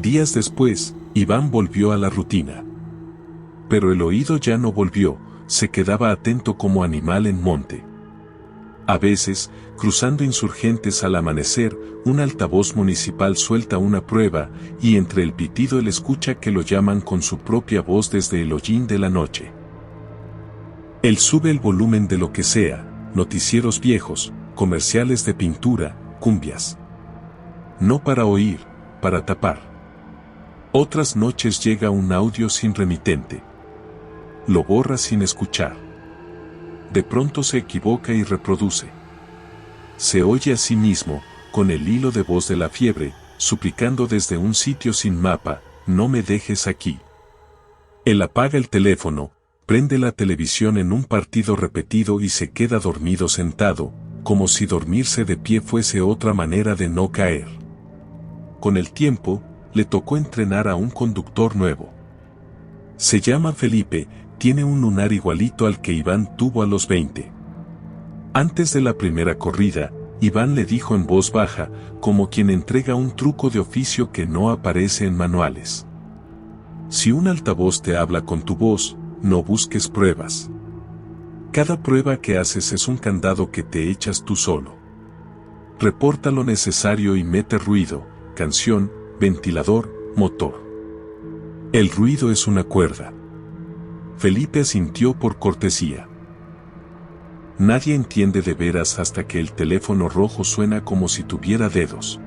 Días después, Iván volvió a la rutina. Pero el oído ya no volvió, se quedaba atento como animal en monte. A veces, cruzando Insurgentes al amanecer, un altavoz municipal suelta una prueba, y entre el pitido él escucha que lo llaman con su propia voz desde el hollín de la noche. Él sube el volumen de lo que sea, noticieros viejos, comerciales de pintura, cumbias. No para oír, para tapar. Otras noches llega un audio sin remitente. Lo borra sin escuchar. De pronto se equivoca y reproduce. Se oye a sí mismo, con el hilo de voz de la fiebre, suplicando desde un sitio sin mapa, no me dejes aquí. Él apaga el teléfono, prende la televisión en un partido repetido y se queda dormido sentado, como si dormirse de pie fuese otra manera de no caer. Con el tiempo, le tocó entrenar a un conductor nuevo. Se llama Felipe, tiene un lunar igualito al que Iván tuvo a los 20. Antes de la primera corrida, Iván le dijo en voz baja, como quien entrega un truco de oficio que no aparece en manuales. Si un altavoz te habla con tu voz, no busques pruebas. Cada prueba que haces es un candado que te echas tú solo. Reporta lo necesario y mete ruido, canción, ventilador, motor. El ruido es una cuerda. Felipe asintió por cortesía. Nadie entiende de veras hasta que el teléfono rojo suena como si tuviera dedos.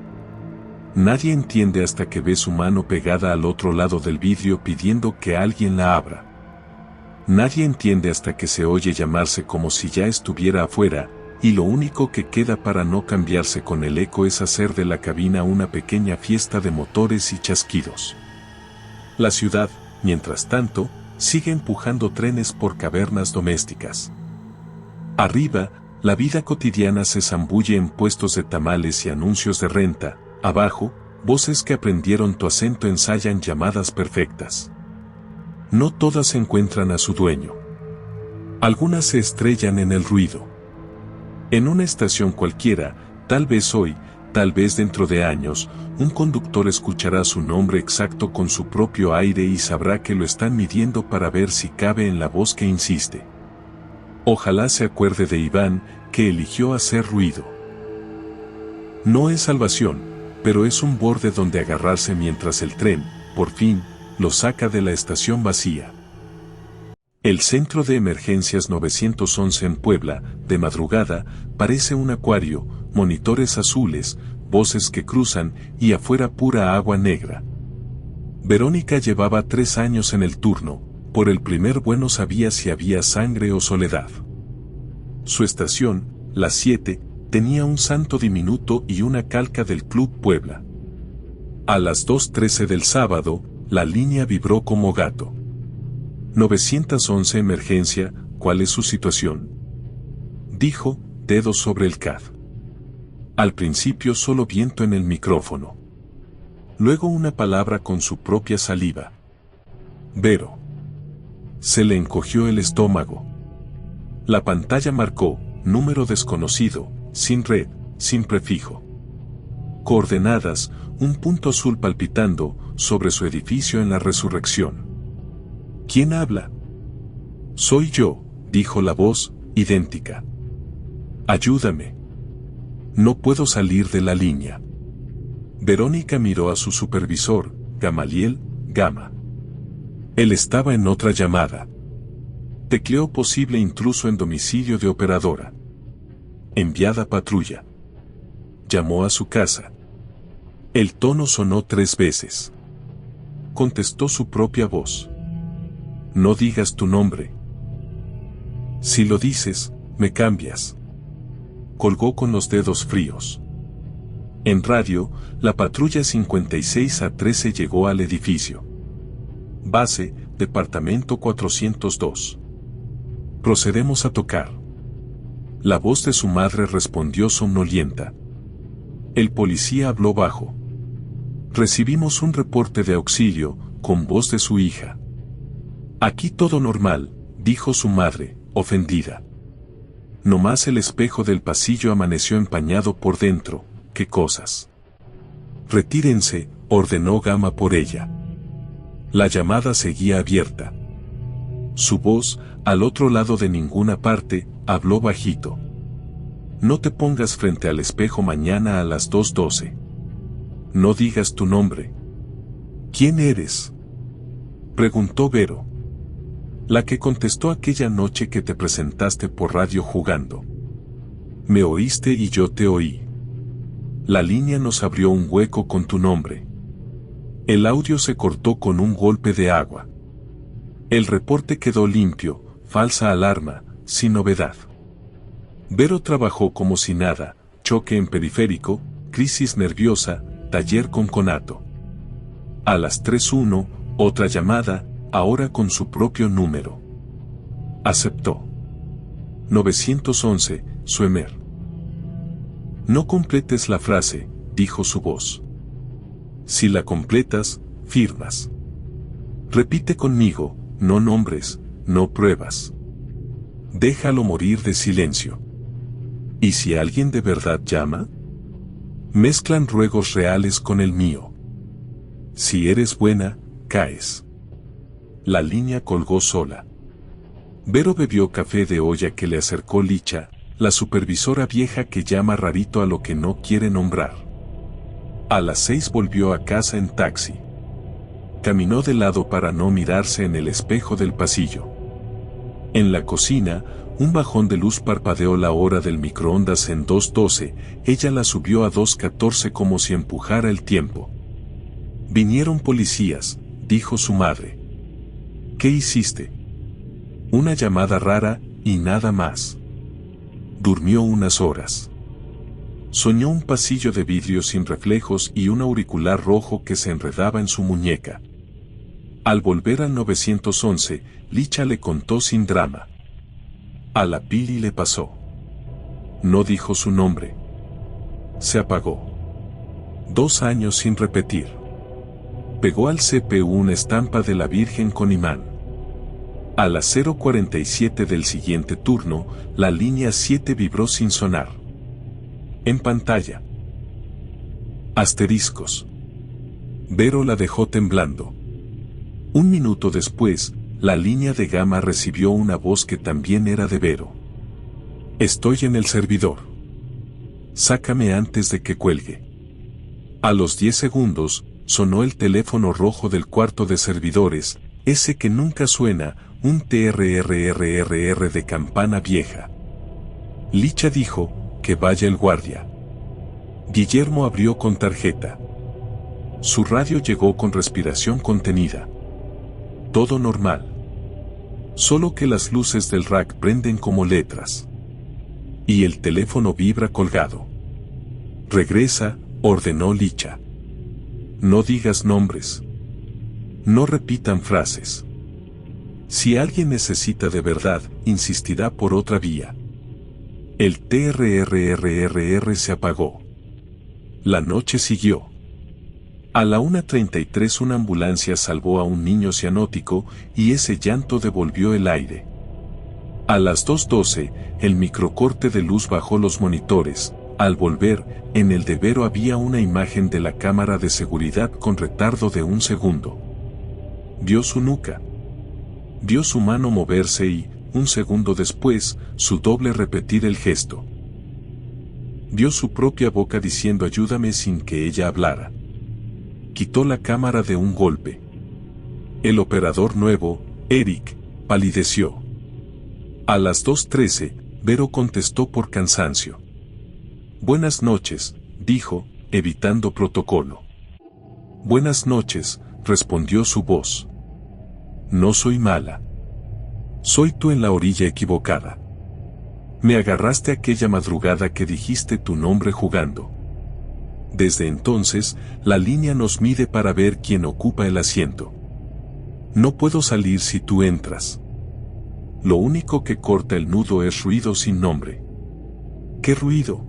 Nadie entiende hasta que ve su mano pegada al otro lado del vidrio pidiendo que alguien la abra. Nadie entiende hasta que se oye llamarse como si ya estuviera afuera, y lo único que queda para no cambiarse con el eco es hacer de la cabina una pequeña fiesta de motores y chasquidos. La ciudad, mientras tanto, sigue empujando trenes por cavernas domésticas. Arriba, la vida cotidiana se zambulle en puestos de tamales y anuncios de renta. Abajo, voces que aprendieron tu acento ensayan llamadas perfectas. No todas encuentran a su dueño. Algunas se estrellan en el ruido. En una estación cualquiera, tal vez hoy, tal vez dentro de años, un conductor escuchará su nombre exacto con su propio aire y sabrá que lo están midiendo para ver si cabe en la voz que insiste. Ojalá se acuerde de Iván, que eligió hacer ruido. No es salvación, pero es un borde donde agarrarse mientras el tren, por fin, lo saca de la estación vacía. El centro de emergencias 911 en Puebla, de madrugada, parece un acuario, monitores azules, voces que cruzan y afuera pura agua negra. Verónica llevaba 3 años en el turno, por el primer bueno sabía si había sangre o soledad. Su estación, la 7, tenía un santo diminuto y una calca del Club Puebla. A las 2:13 del sábado, la línea vibró como gato. 911 emergencia, ¿cuál es su situación? Dijo, dedos sobre el CAD. Al principio solo viento en el micrófono. Luego una palabra con su propia saliva. Vero. Se le encogió el estómago. La pantalla marcó, número desconocido, sin red, sin prefijo. Coordenadas, un punto azul palpitando, sobre su edificio en la resurrección. ¿Quién habla? Soy yo, dijo la voz, idéntica. Ayúdame. No puedo salir de la línea. Verónica miró a su supervisor, Gamaliel, Gama. Él estaba en otra llamada. Tecleó posible intruso en domicilio de operadora. Enviada patrulla. Llamó a su casa. El tono sonó 3 veces. Contestó su propia voz. No digas tu nombre. Si lo dices, me cambias. Colgó con los dedos fríos. En radio, la patrulla 56A13 llegó al edificio. Base, departamento 402. Procedemos a tocar. La voz de su madre respondió somnolienta. El policía habló bajo. Recibimos un reporte de auxilio, con voz de su hija. Aquí todo normal, dijo su madre, ofendida. Nomás el espejo del pasillo amaneció empañado por dentro, ¿qué cosas? Retírense, ordenó Gama por ella. La llamada seguía abierta. Su voz, al otro lado de ninguna parte, habló bajito. No te pongas frente al espejo mañana a las 2:12. No digas tu nombre. ¿Quién eres?, preguntó Vero. La que contestó aquella noche que te presentaste por radio jugando. Me oíste y yo te oí. La línea nos abrió un hueco con tu nombre. El audio se cortó con un golpe de agua. El reporte quedó limpio, falsa alarma, sin novedad. Vero trabajó como si nada, choque en periférico, crisis nerviosa, taller con conato. A las 3:01, otra llamada, ahora con su propio número. Aceptó. 911, Suemer. No completes la frase, dijo su voz. Si la completas, firmas. Repite conmigo, no nombres, no pruebas. Déjalo morir de silencio. ¿Y si alguien de verdad llama? Mezclan ruegos reales con el mío. Si eres buena, caes. La línea colgó sola. Vero bebió café de olla que le acercó Licha, la supervisora vieja que llama rarito a lo que no quiere nombrar. A las 6 volvió a casa en taxi. Caminó de lado para no mirarse en el espejo del pasillo. En la cocina, un bajón de luz parpadeó la hora del microondas en 2:12, ella la subió a 2:14 como si empujara el tiempo. Vinieron policías, dijo su madre. ¿Qué hiciste? Una llamada rara, y nada más. Durmió unas horas. Soñó un pasillo de vidrio sin reflejos y un auricular rojo que se enredaba en su muñeca. Al volver al 911, Licha le contó sin drama. A la Pili le pasó. No dijo su nombre. Se apagó. 2 años sin repetir. Pegó al CPU una estampa de la Virgen con imán. A las 0:47 del siguiente turno, la línea 7 vibró sin sonar. En pantalla. Asteriscos. Vero la dejó temblando. Un minuto después, la línea de Gama recibió una voz que también era de Vero. Estoy en el servidor. Sácame antes de que cuelgue. A los 10 segundos, sonó el teléfono rojo del cuarto de servidores, ese que nunca suena, un TRRRRR de campana vieja. Licha dijo, que vaya el guardia. Guillermo abrió con tarjeta. Su radio llegó con respiración contenida. Todo normal. Solo que las luces del rack prenden como letras. Y el teléfono vibra colgado. Regresa, ordenó Licha. No digas nombres. No repitan frases. Si alguien necesita de verdad, insistirá por otra vía. El TRRRRR se apagó. La noche siguió. A la 1:33 una ambulancia salvó a un niño cianótico y ese llanto devolvió el aire. A las 2:12, el microcorte de luz bajó los monitores. Al volver, en el de Vero había una imagen de la cámara de seguridad con retardo de 1 segundo. Vio su nuca. Vio su mano moverse y, 1 segundo después, su doble repetir el gesto. Vio su propia boca diciendo ayúdame sin que ella hablara. Quitó la cámara de un golpe. El operador nuevo, Eric, palideció. A las 2:13, Vero contestó por cansancio. Buenas noches, dijo, evitando protocolo. Buenas noches, respondió su voz. No soy mala. Soy tú en la orilla equivocada. Me agarraste aquella madrugada que dijiste tu nombre jugando. Desde entonces, la línea nos mide para ver quién ocupa el asiento. No puedo salir si tú entras. Lo único que corta el nudo es ruido sin nombre. ¿Qué ruido?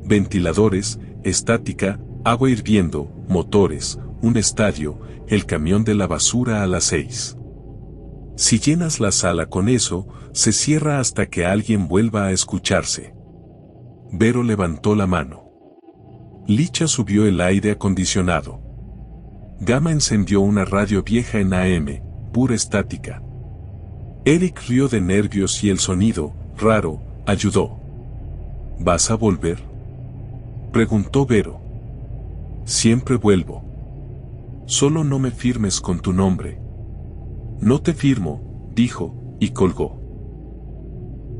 Ventiladores, estática, agua hirviendo, motores, un estadio, el camión de la basura a las 6. Si llenas la sala con eso, se cierra hasta que alguien vuelva a escucharse. Vero levantó la mano. Licha subió el aire acondicionado. Gama encendió una radio vieja en AM, pura estática. Eric rió de nervios y el sonido, raro, ayudó. ¿Vas a volver?, preguntó Vero. Siempre vuelvo. Solo no me firmes con tu nombre. No te firmo, dijo, y colgó.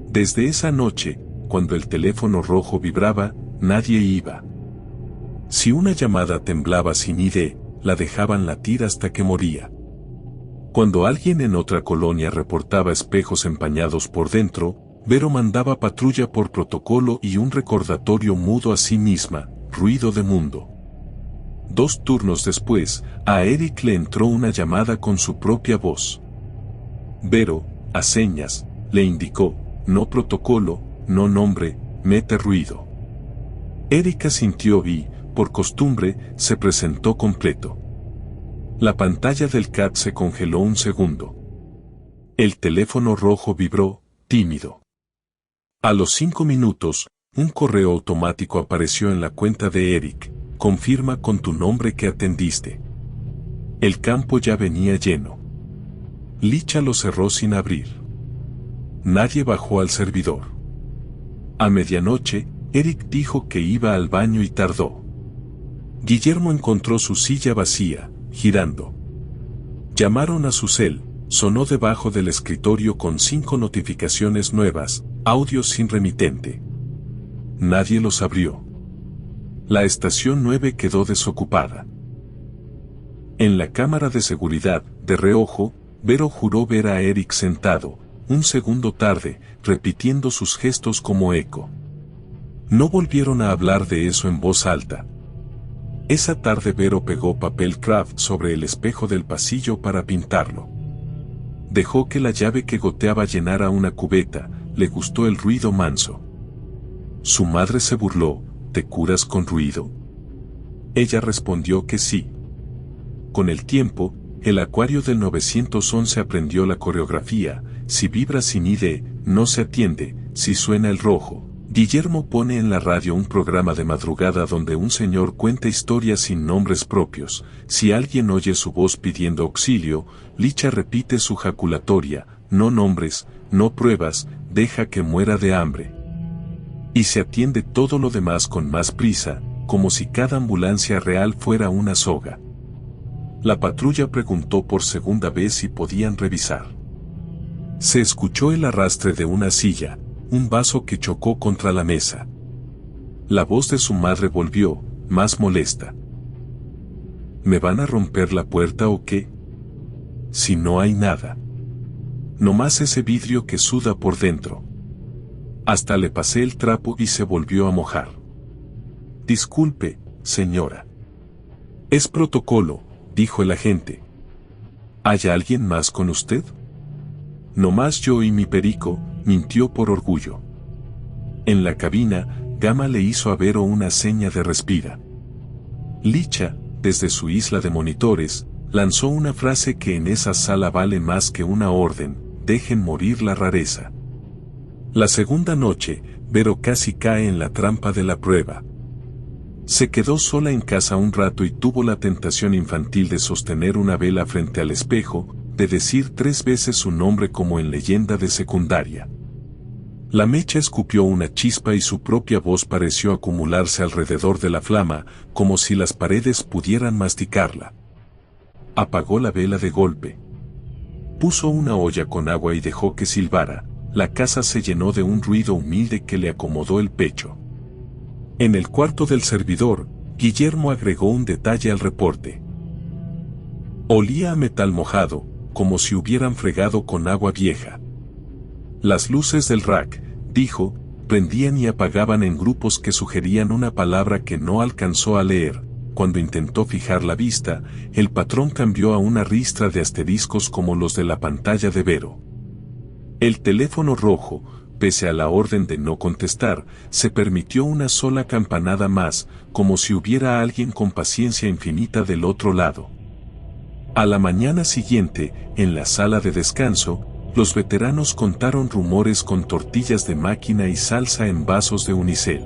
Desde esa noche, cuando el teléfono rojo vibraba, nadie iba. Si una llamada temblaba sin ID, la dejaban latir hasta que moría. Cuando alguien en otra colonia reportaba espejos empañados por dentro, Vero mandaba patrulla por protocolo y un recordatorio mudo a sí misma, ruido de mundo. 2 turnos después, a Eric le entró una llamada con su propia voz. Vero, a señas, le indicó, no protocolo, no nombre, mete ruido. Eric asintió y, por costumbre, se presentó completo. La pantalla del CAT se congeló un segundo. El teléfono rojo vibró, tímido. A los 5 minutos, un correo automático apareció en la cuenta de Eric. Confirma con tu nombre que atendiste. El campo ya venía lleno. Licha lo cerró sin abrir. Nadie bajó al servidor. A medianoche, Eric dijo que iba al baño y tardó. Guillermo encontró su silla vacía, girando. Llamaron a su cel, sonó debajo del escritorio con 5 notificaciones nuevas, audios sin remitente. Nadie los abrió. La estación 9 quedó desocupada. En la cámara de seguridad, de reojo, Vero juró ver a Eric sentado, un segundo tarde, repitiendo sus gestos como eco. No volvieron a hablar de eso en voz alta. Esa tarde Vero pegó papel craft sobre el espejo del pasillo para pintarlo. Dejó que la llave que goteaba llenara una cubeta, le gustó el ruido manso. Su madre se burló. ¿Te curas con ruido? Ella respondió que sí. Con el tiempo, el acuario del 911 aprendió la coreografía. Si vibra sin ID, no se atiende. Si suena el rojo, Guillermo pone en la radio un programa de madrugada donde un señor cuenta historias sin nombres propios. Si alguien oye su voz pidiendo auxilio, Licha repite su jaculatoria, no nombres, no pruebas, deja que muera de hambre. Y se atiende todo lo demás con más prisa, como si cada ambulancia real fuera una soga. La patrulla preguntó por segunda vez si podían revisar. Se escuchó el arrastre de una silla, un vaso que chocó contra la mesa. La voz de su madre volvió, más molesta. ¿Me van a romper la puerta o qué? Si no hay nada. Nomás ese vidrio que suda por dentro. Hasta le pasé el trapo y se volvió a mojar. Disculpe, señora. Es protocolo, dijo el agente. ¿Hay alguien más con usted? Nomás yo y mi perico, mintió por orgullo. En la cabina, Gama le hizo a Vero una seña de respira. Licha, desde su isla de monitores, lanzó una frase que en esa sala vale más que una orden: dejen morir la rareza. La segunda noche, Vero casi cae en la trampa de la prueba. Se quedó sola en casa un rato y tuvo la tentación infantil de sostener una vela frente al espejo, de decir 3 veces su nombre como en leyenda de secundaria. La mecha escupió una chispa y su propia voz pareció acumularse alrededor de la flama, como si las paredes pudieran masticarla. Apagó la vela de golpe. Puso una olla con agua y dejó que silbara. La casa se llenó de un ruido humilde que le acomodó el pecho. En el cuarto del servidor, Guillermo agregó un detalle al reporte. Olía a metal mojado, como si hubieran fregado con agua vieja. Las luces del rack, dijo, prendían y apagaban en grupos que sugerían una palabra que no alcanzó a leer. Cuando intentó fijar la vista, el patrón cambió a una ristra de asteriscos como los de la pantalla de Vero. El teléfono rojo, pese a la orden de no contestar, se permitió una sola campanada más, como si hubiera alguien con paciencia infinita del otro lado. A la mañana siguiente, en la sala de descanso, los veteranos contaron rumores con tortillas de máquina y salsa en vasos de unicel.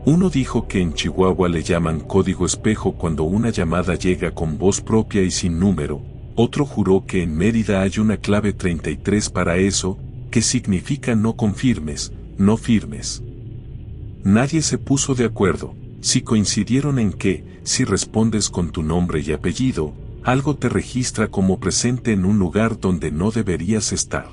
Uno dijo que en Chihuahua le llaman código espejo cuando una llamada llega con voz propia y sin número. Otro juró que en Mérida hay una clave 33 para eso, que significa no confirmes, no firmes. Nadie se puso de acuerdo, si coincidieron en que, si respondes con tu nombre y apellido, algo te registra como presente en un lugar donde no deberías estar.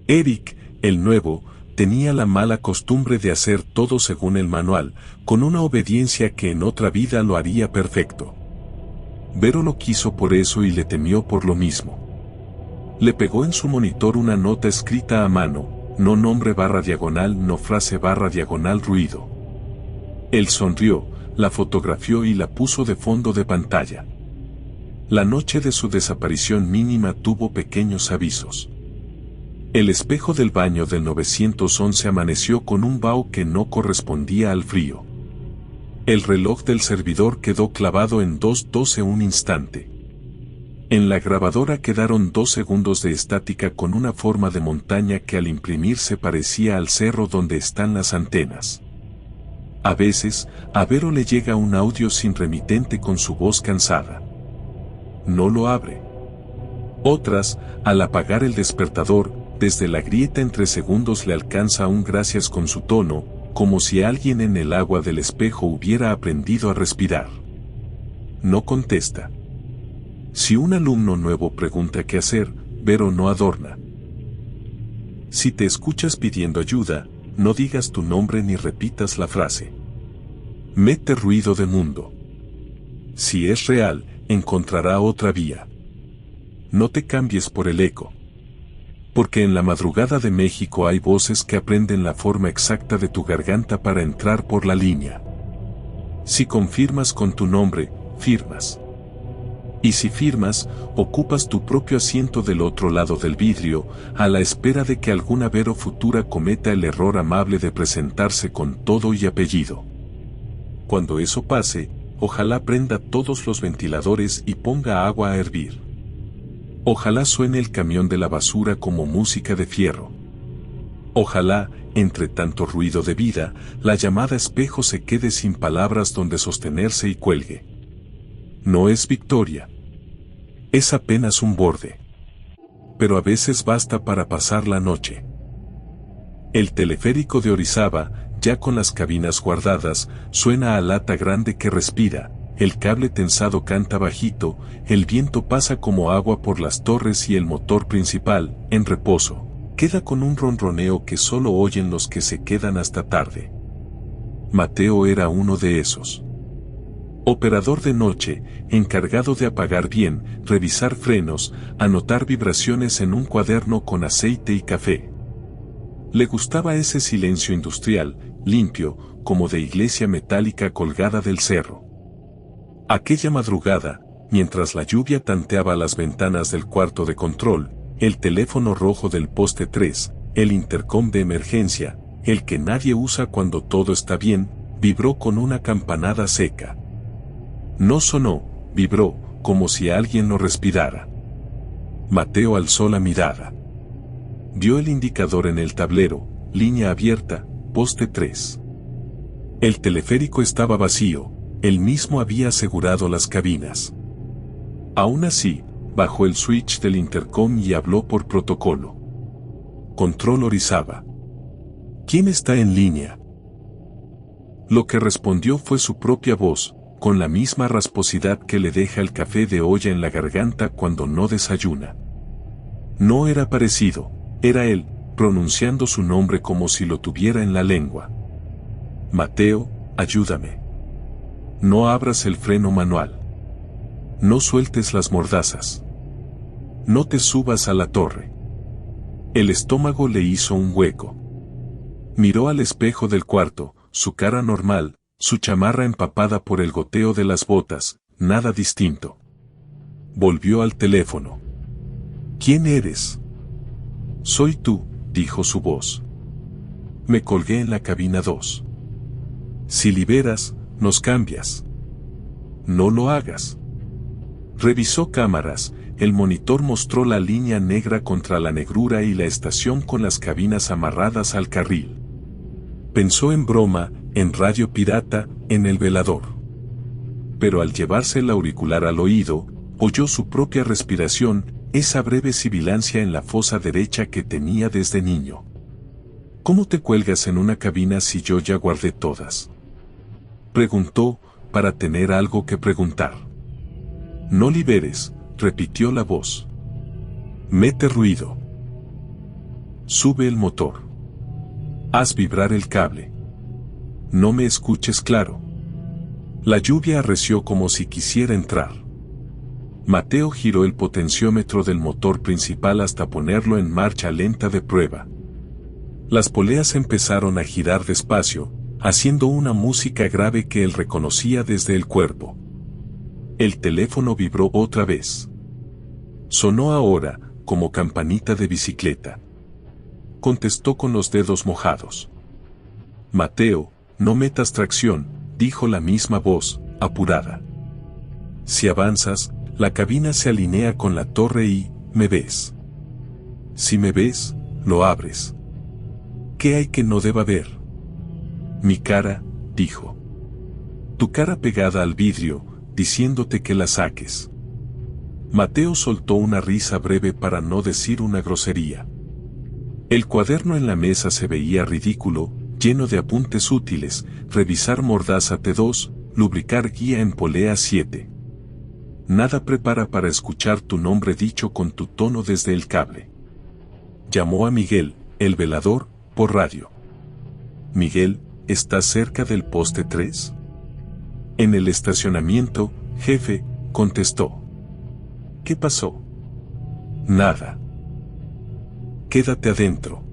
Eric, el nuevo, tenía la mala costumbre de hacer todo según el manual, con una obediencia que en otra vida lo haría perfecto. Vero lo quiso por eso y le temió por lo mismo. Le pegó en su monitor una nota escrita a mano, no nombre /diagonal, no frase /diagonal ruido. Él sonrió, la fotografió y la puso de fondo de pantalla. La noche de su desaparición mínima tuvo pequeños avisos. El espejo del baño del 911 amaneció con un vaho que no correspondía al frío. El reloj del servidor quedó clavado en 2:12 un instante. En la grabadora quedaron 2 segundos de estática con una forma de montaña que al imprimirse parecía al cerro donde están las antenas. A veces, a Vero le llega un audio sin remitente con su voz cansada. No lo abre. Otras, al apagar el despertador, desde la grieta entre segundos le alcanza un gracias con su tono, como si alguien en el agua del espejo hubiera aprendido a respirar. No contesta. Si un alumno nuevo pregunta qué hacer, Vero no adorna. Si te escuchas pidiendo ayuda, no digas tu nombre ni repitas la frase. Mete ruido de mundo. Si es real, encontrará otra vía. No te cambies por el eco. Porque en la madrugada de México hay voces que aprenden la forma exacta de tu garganta para entrar por la línea. Si confirmas con tu nombre, firmas. Y si firmas, ocupas tu propio asiento del otro lado del vidrio, a la espera de que alguna Vero futura cometa el error amable de presentarse con todo y apellido. Cuando eso pase, ojalá prenda todos los ventiladores y ponga agua a hervir. Ojalá suene el camión de la basura como música de fierro. Ojalá, entre tanto ruido de vida, la llamada espejo se quede sin palabras donde sostenerse y cuelgue. No es victoria. Es apenas un borde. Pero a veces basta para pasar la noche. El teleférico de Orizaba, ya con las cabinas guardadas, suena a lata grande que respira, el cable tensado canta bajito, el viento pasa como agua por las torres y el motor principal, en reposo, queda con un ronroneo que solo oyen los que se quedan hasta tarde. Mateo era uno de esos. Operador de noche, encargado de apagar bien, revisar frenos, anotar vibraciones en un cuaderno con aceite y café. Le gustaba ese silencio industrial, limpio, como de iglesia metálica colgada del cerro. Aquella madrugada, mientras la lluvia tanteaba las ventanas del cuarto de control, el teléfono rojo del poste 3, el intercom de emergencia, el que nadie usa cuando todo está bien, vibró con una campanada seca. No sonó, vibró, como si alguien lo respirara. Mateo alzó la mirada. Vio el indicador en el tablero, línea abierta, poste 3. El teleférico estaba vacío, él mismo había asegurado las cabinas. Aún así, bajó el switch del intercom y habló por protocolo. Control Orizaba. ¿Quién está en línea? Lo que respondió fue su propia voz, con la misma rasposidad que le deja el café de olla en la garganta cuando no desayuna. No era parecido, era él, pronunciando su nombre como si lo tuviera en la lengua. Mateo, ayúdame. No abras el freno manual. No sueltes las mordazas. No te subas a la torre. El estómago le hizo un hueco. Miró al espejo del cuarto, su cara normal, su chamarra empapada por el goteo de las botas, nada distinto. Volvió al teléfono. ¿Quién eres? Soy tú, dijo su voz. Me colgué en la cabina 2. Si liberas, nos cambias. No lo hagas. Revisó cámaras, el monitor mostró la línea negra contra la negrura y la estación con las cabinas amarradas al carril. Pensó en broma, en radio pirata, en el velador. Pero al llevarse el auricular al oído, oyó su propia respiración, esa breve sibilancia en la fosa derecha que tenía desde niño. ¿Cómo te cuelgas en una cabina si yo ya guardé todas? Preguntó, para tener algo que preguntar. No liberes, repitió la voz. Mete ruido. Sube el motor. Haz vibrar el cable. No me escuches claro. La lluvia arreció como si quisiera entrar. Mateo giró el potenciómetro del motor principal hasta ponerlo en marcha lenta de prueba. Las poleas empezaron a girar despacio, haciendo una música grave que él reconocía desde el cuerpo. El teléfono vibró otra vez. Sonó ahora, como campanita de bicicleta. Contestó con los dedos mojados. Mateo, no metas tracción, dijo la misma voz, apurada. Si avanzas, la cabina se alinea con la torre y, ¿me ves? Si me ves, lo abres. ¿Qué hay que no deba ver? Mi cara, dijo. Tu cara pegada al vidrio, diciéndote que la saques. Mateo soltó una risa breve para no decir una grosería. El cuaderno en la mesa se veía ridículo, lleno de apuntes útiles, revisar mordaza T2, lubricar guía en polea 7. Nada prepara para escuchar tu nombre dicho con tu tono desde el cable. Llamó a Miguel, el velador, por radio. Miguel, ¿estás cerca del poste 3? En el estacionamiento, jefe, contestó. ¿Qué pasó? Nada. Quédate adentro.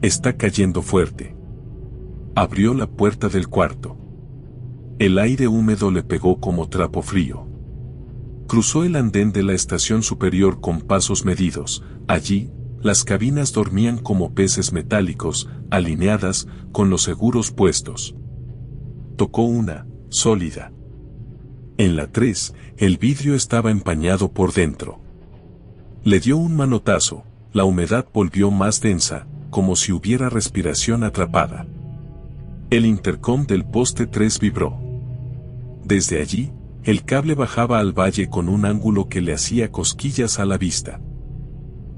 Está cayendo fuerte. Abrió la puerta del cuarto. El aire húmedo le pegó como trapo frío. Cruzó el andén de la estación superior con pasos medidos. Allí, las cabinas dormían como peces metálicos, alineadas, con los seguros puestos. Tocó una, sólida. En la 3, el vidrio estaba empañado por dentro. Le dio un manotazo, la humedad volvió más densa, como si hubiera respiración atrapada. El intercom del poste 3 vibró. Desde allí, el cable bajaba al valle con un ángulo que le hacía cosquillas a la vista.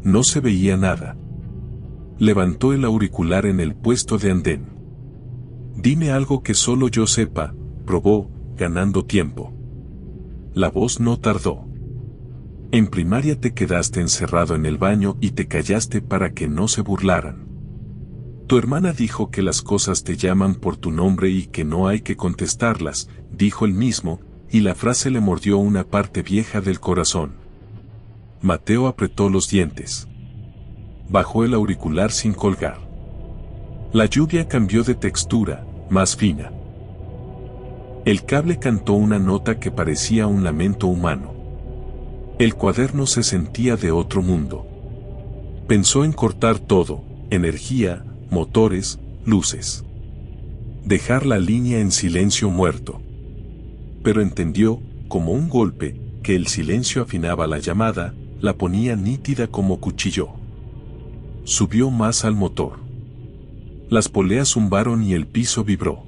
No se veía nada. Levantó el auricular en el puesto de andén. Dime algo que solo yo sepa, probó, ganando tiempo. La voz no tardó. En primaria te quedaste encerrado en el baño y te callaste para que no se burlaran. Tu hermana dijo que las cosas te llaman por tu nombre y que no hay que contestarlas, dijo él mismo, y la frase le mordió una parte vieja del corazón. Mateo apretó los dientes. Bajó el auricular sin colgar. La lluvia cambió de textura, más fina. El cable cantó una nota que parecía un lamento humano. El cuaderno se sentía de otro mundo. Pensó en cortar todo, energía, motores, luces. Dejar la línea en silencio muerto. Pero entendió, como un golpe, que el silencio afinaba la llamada, la ponía nítida como cuchillo. Subió más al motor. Las poleas zumbaron y el piso vibró.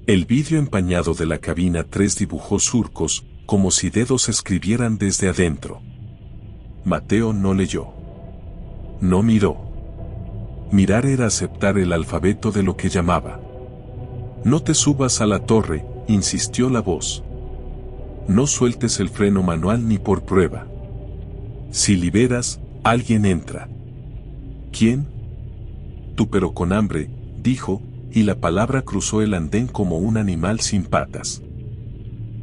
El vidrio empañado de la cabina 3 dibujó surcos, como si dedos escribieran desde adentro. Mateo no leyó. No miró. Mirar era aceptar el alfabeto de lo que llamaba. No te subas a la torre, insistió la voz. No sueltes el freno manual ni por prueba. Si liberas, alguien entra. ¿Quién? Tú, pero con hambre, dijo, y la palabra cruzó el andén como un animal sin patas.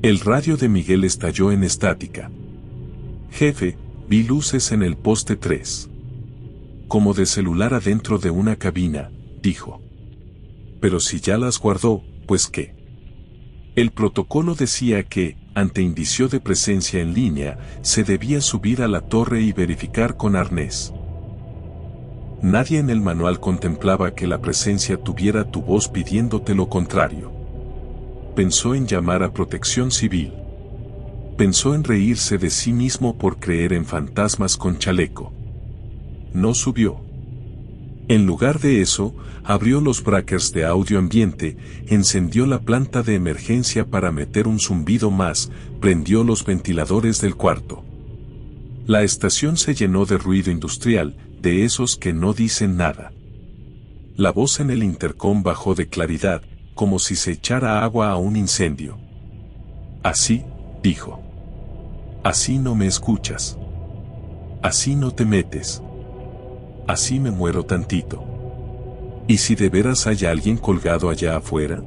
El radio de Miguel estalló en estática. Jefe, vi luces en el poste 3. Como de celular adentro de una cabina, dijo. Pero si ya las guardó, pues ¿qué? El protocolo decía que, ante indicio de presencia en línea, se debía subir a la torre y verificar con arnés. Nadie en el manual contemplaba que la presencia tuviera tu voz pidiéndote lo contrario. Pensó en llamar a Protección Civil. Pensó en reírse de sí mismo por creer en fantasmas con chaleco. No subió. En lugar de eso, abrió los breakers de audio ambiente, encendió la planta de emergencia para meter un zumbido más, prendió los ventiladores del cuarto. La estación se llenó de ruido industrial, de esos que no dicen nada. La voz en el intercom bajó de claridad, como si se echara agua a un incendio. Así, dijo. Así no me escuchas. Así no te metes. Así me muero tantito. ¿Y si de veras hay alguien colgado allá afuera?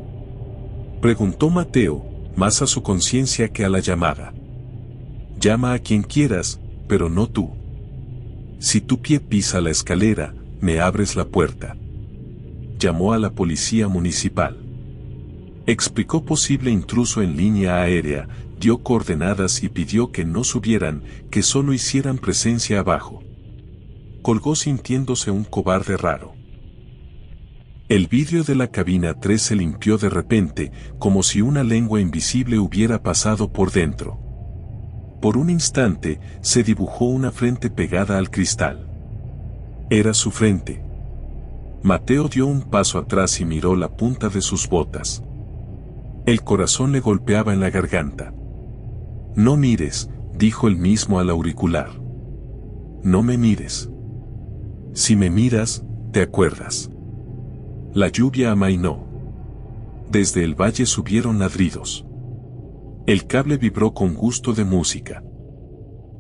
Preguntó Mateo, más a su conciencia que a la llamada. Llama a quien quieras, pero no tú. Si tu pie pisa la escalera, me abres la puerta. Llamó a la policía municipal. Explicó posible intruso en línea aérea, dio coordenadas y pidió que no subieran, que solo hicieran presencia abajo. Colgó sintiéndose un cobarde raro. El vidrio de la cabina 3 se limpió de repente, como si una lengua invisible hubiera pasado por dentro. Por un instante, se dibujó una frente pegada al cristal. Era su frente. Mateo dio un paso atrás y miró la punta de sus botas. El corazón le golpeaba en la garganta. No mires, dijo él mismo al auricular. No me mires. Si me miras, te acuerdas. La lluvia amainó. Desde el valle subieron ladridos. El cable vibró con gusto de música.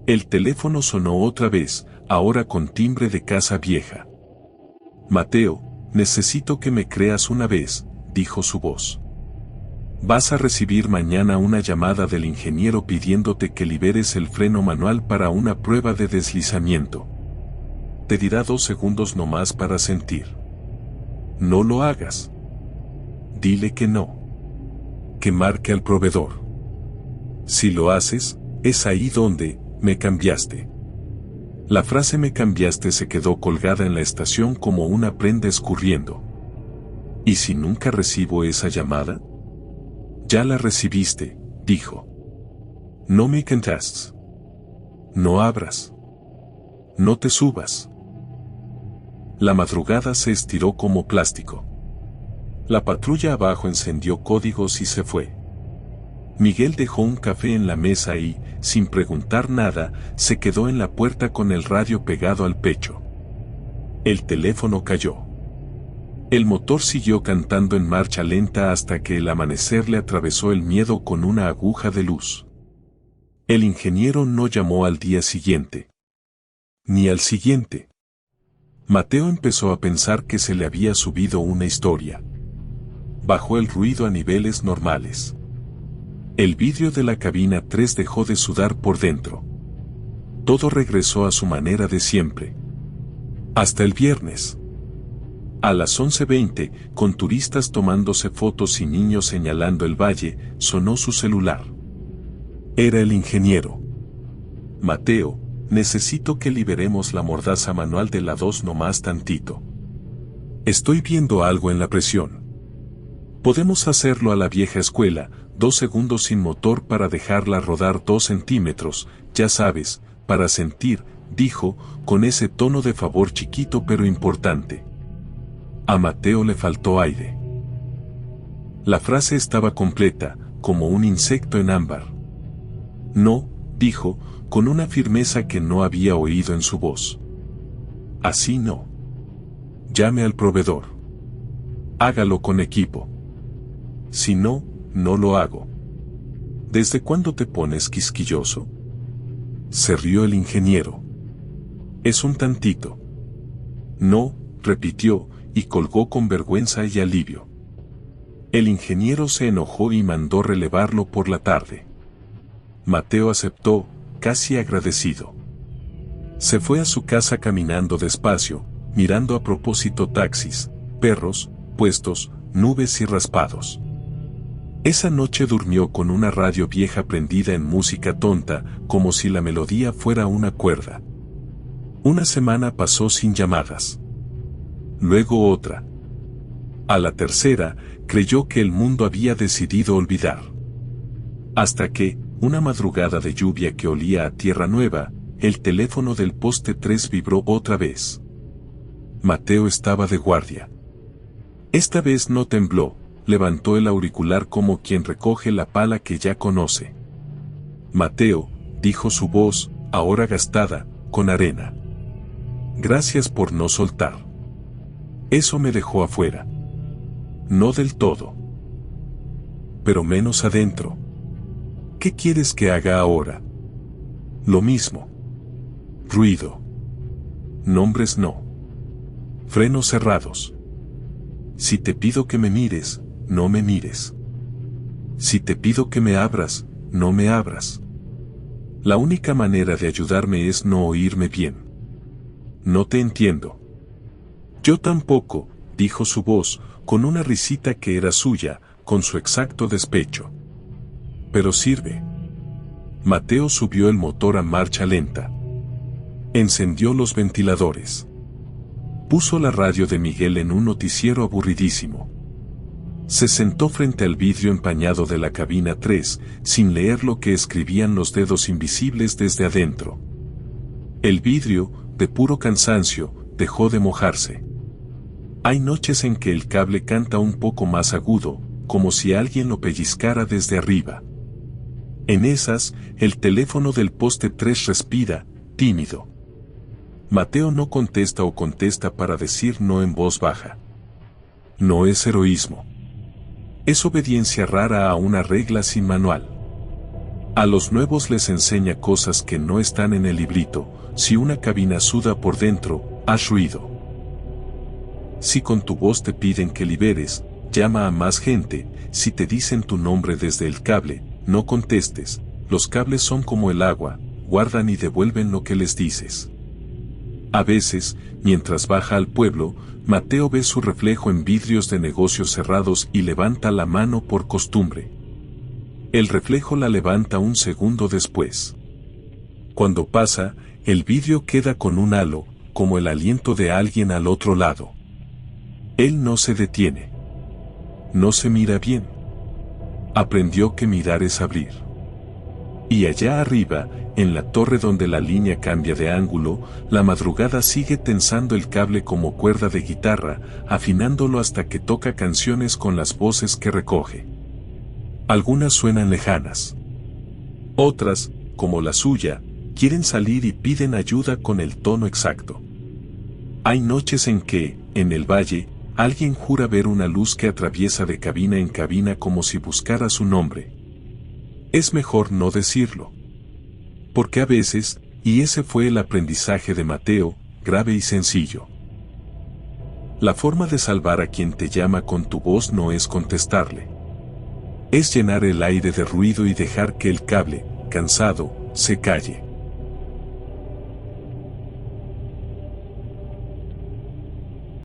El teléfono sonó otra vez, ahora con timbre de casa vieja. Mateo, necesito que me creas una vez, dijo su voz. Vas a recibir mañana una llamada del ingeniero pidiéndote que liberes el freno manual para una prueba de deslizamiento. Te dirá 2 segundos nomás para sentir. No lo hagas. Dile que no. Que marque al proveedor. Si lo haces, es ahí donde me cambiaste. La frase me cambiaste se quedó colgada en la estación como una prenda escurriendo. ¿Y si nunca recibo esa llamada? Ya la recibiste, dijo. No me contestes. No abras. No te subas. La madrugada se estiró como plástico. La patrulla abajo encendió códigos y se fue. Miguel dejó un café en la mesa y, sin preguntar nada, se quedó en la puerta con el radio pegado al pecho. El teléfono cayó. El motor siguió cantando en marcha lenta hasta que el amanecer le atravesó el miedo con una aguja de luz. El ingeniero no llamó al día siguiente. Ni al siguiente. Mateo empezó a pensar que se le había subido una historia. Bajó el ruido a niveles normales. El vidrio de la cabina 3 dejó de sudar por dentro. Todo regresó a su manera de siempre. Hasta el viernes. A las 11:20, con turistas tomándose fotos y niños señalando el valle, sonó su celular. Era el ingeniero. Mateo, necesito que liberemos la mordaza manual de la 2 nomás tantito. Estoy viendo algo en la presión. Podemos hacerlo a la vieja escuela, 2 segundos sin motor para dejarla rodar 2 centímetros, ya sabes, para sentir, dijo, con ese tono de favor chiquito pero importante. A Mateo le faltó aire. La frase estaba completa, como un insecto en ámbar. No, dijo, con una firmeza que no había oído en su voz. Así no. Llame al proveedor. Hágalo con equipo. Si no, no lo hago. ¿Desde cuándo te pones quisquilloso? Se rió el ingeniero. Es un tantito. No, repitió, y colgó con vergüenza y alivio. El ingeniero se enojó y mandó relevarlo por la tarde. Mateo aceptó, casi agradecido. Se fue a su casa caminando despacio, mirando a propósito taxis, perros, puestos, nubes y raspados. Esa noche durmió con una radio vieja prendida en música tonta, como si la melodía fuera una cuerda. Una semana pasó sin llamadas. luego otra. A la tercera, creyó que el mundo había decidido olvidar. Hasta que, una madrugada de lluvia que olía a tierra nueva, el teléfono del poste 3 vibró otra vez. Mateo estaba de guardia. Esta vez no tembló, levantó el auricular como quien recoge la pala que ya conoce. Mateo, dijo su voz, ahora gastada, con arena. Gracias por no soltar. Eso me dejó afuera. No del todo. Pero menos adentro. ¿Qué quieres que haga ahora? Lo mismo. Ruido. Nombres no. Frenos cerrados. Si te pido que me mires, no me mires. Si te pido que me abras, no me abras. La única manera de ayudarme es no oírme bien. No te entiendo. Yo tampoco, dijo su voz, con una risita que era suya, con su exacto despecho. Pero sirve. Mateo subió el motor a marcha lenta. Encendió los ventiladores. Puso la radio de Miguel en un noticiero aburridísimo. Se sentó frente al vidrio empañado de la cabina 3, sin leer lo que escribían los dedos invisibles desde adentro. El vidrio, de puro cansancio, dejó de mojarse. Hay noches en que el cable canta un poco más agudo, como si alguien lo pellizcara desde arriba. En esas, el teléfono del poste 3 respira, tímido. Mateo no contesta o contesta para decir no en voz baja. No es heroísmo. Es obediencia rara a una regla sin manual. A los nuevos les enseña cosas que no están en el librito. Si una cabina suda por dentro, haz ruido. Si con tu voz te piden que liberes, llama a más gente. Si te dicen tu nombre desde el cable, no contestes. Los cables son como el agua, guardan y devuelven lo que les dices. A veces, mientras baja al pueblo, Mateo ve su reflejo en vidrios de negocios cerrados y levanta la mano por costumbre. El reflejo la levanta un segundo después. Cuando pasa, el vidrio queda con un halo, como el aliento de alguien al otro lado. Él no se detiene. No se mira bien. Aprendió que mirar es abrir. Y allá arriba, en la torre donde la línea cambia de ángulo, la madrugada sigue tensando el cable como cuerda de guitarra, afinándolo hasta que toca canciones con las voces que recoge. Algunas suenan lejanas. Otras, como la suya, quieren salir y piden ayuda con el tono exacto. Hay noches en que, en el valle, alguien jura ver una luz que atraviesa de cabina en cabina como si buscara su nombre. Es mejor no decirlo. Porque a veces, y ese fue el aprendizaje de Mateo, grave y sencillo. La forma de salvar a quien te llama con tu voz no es contestarle. Es llenar el aire de ruido y dejar que el cable, cansado, se calle.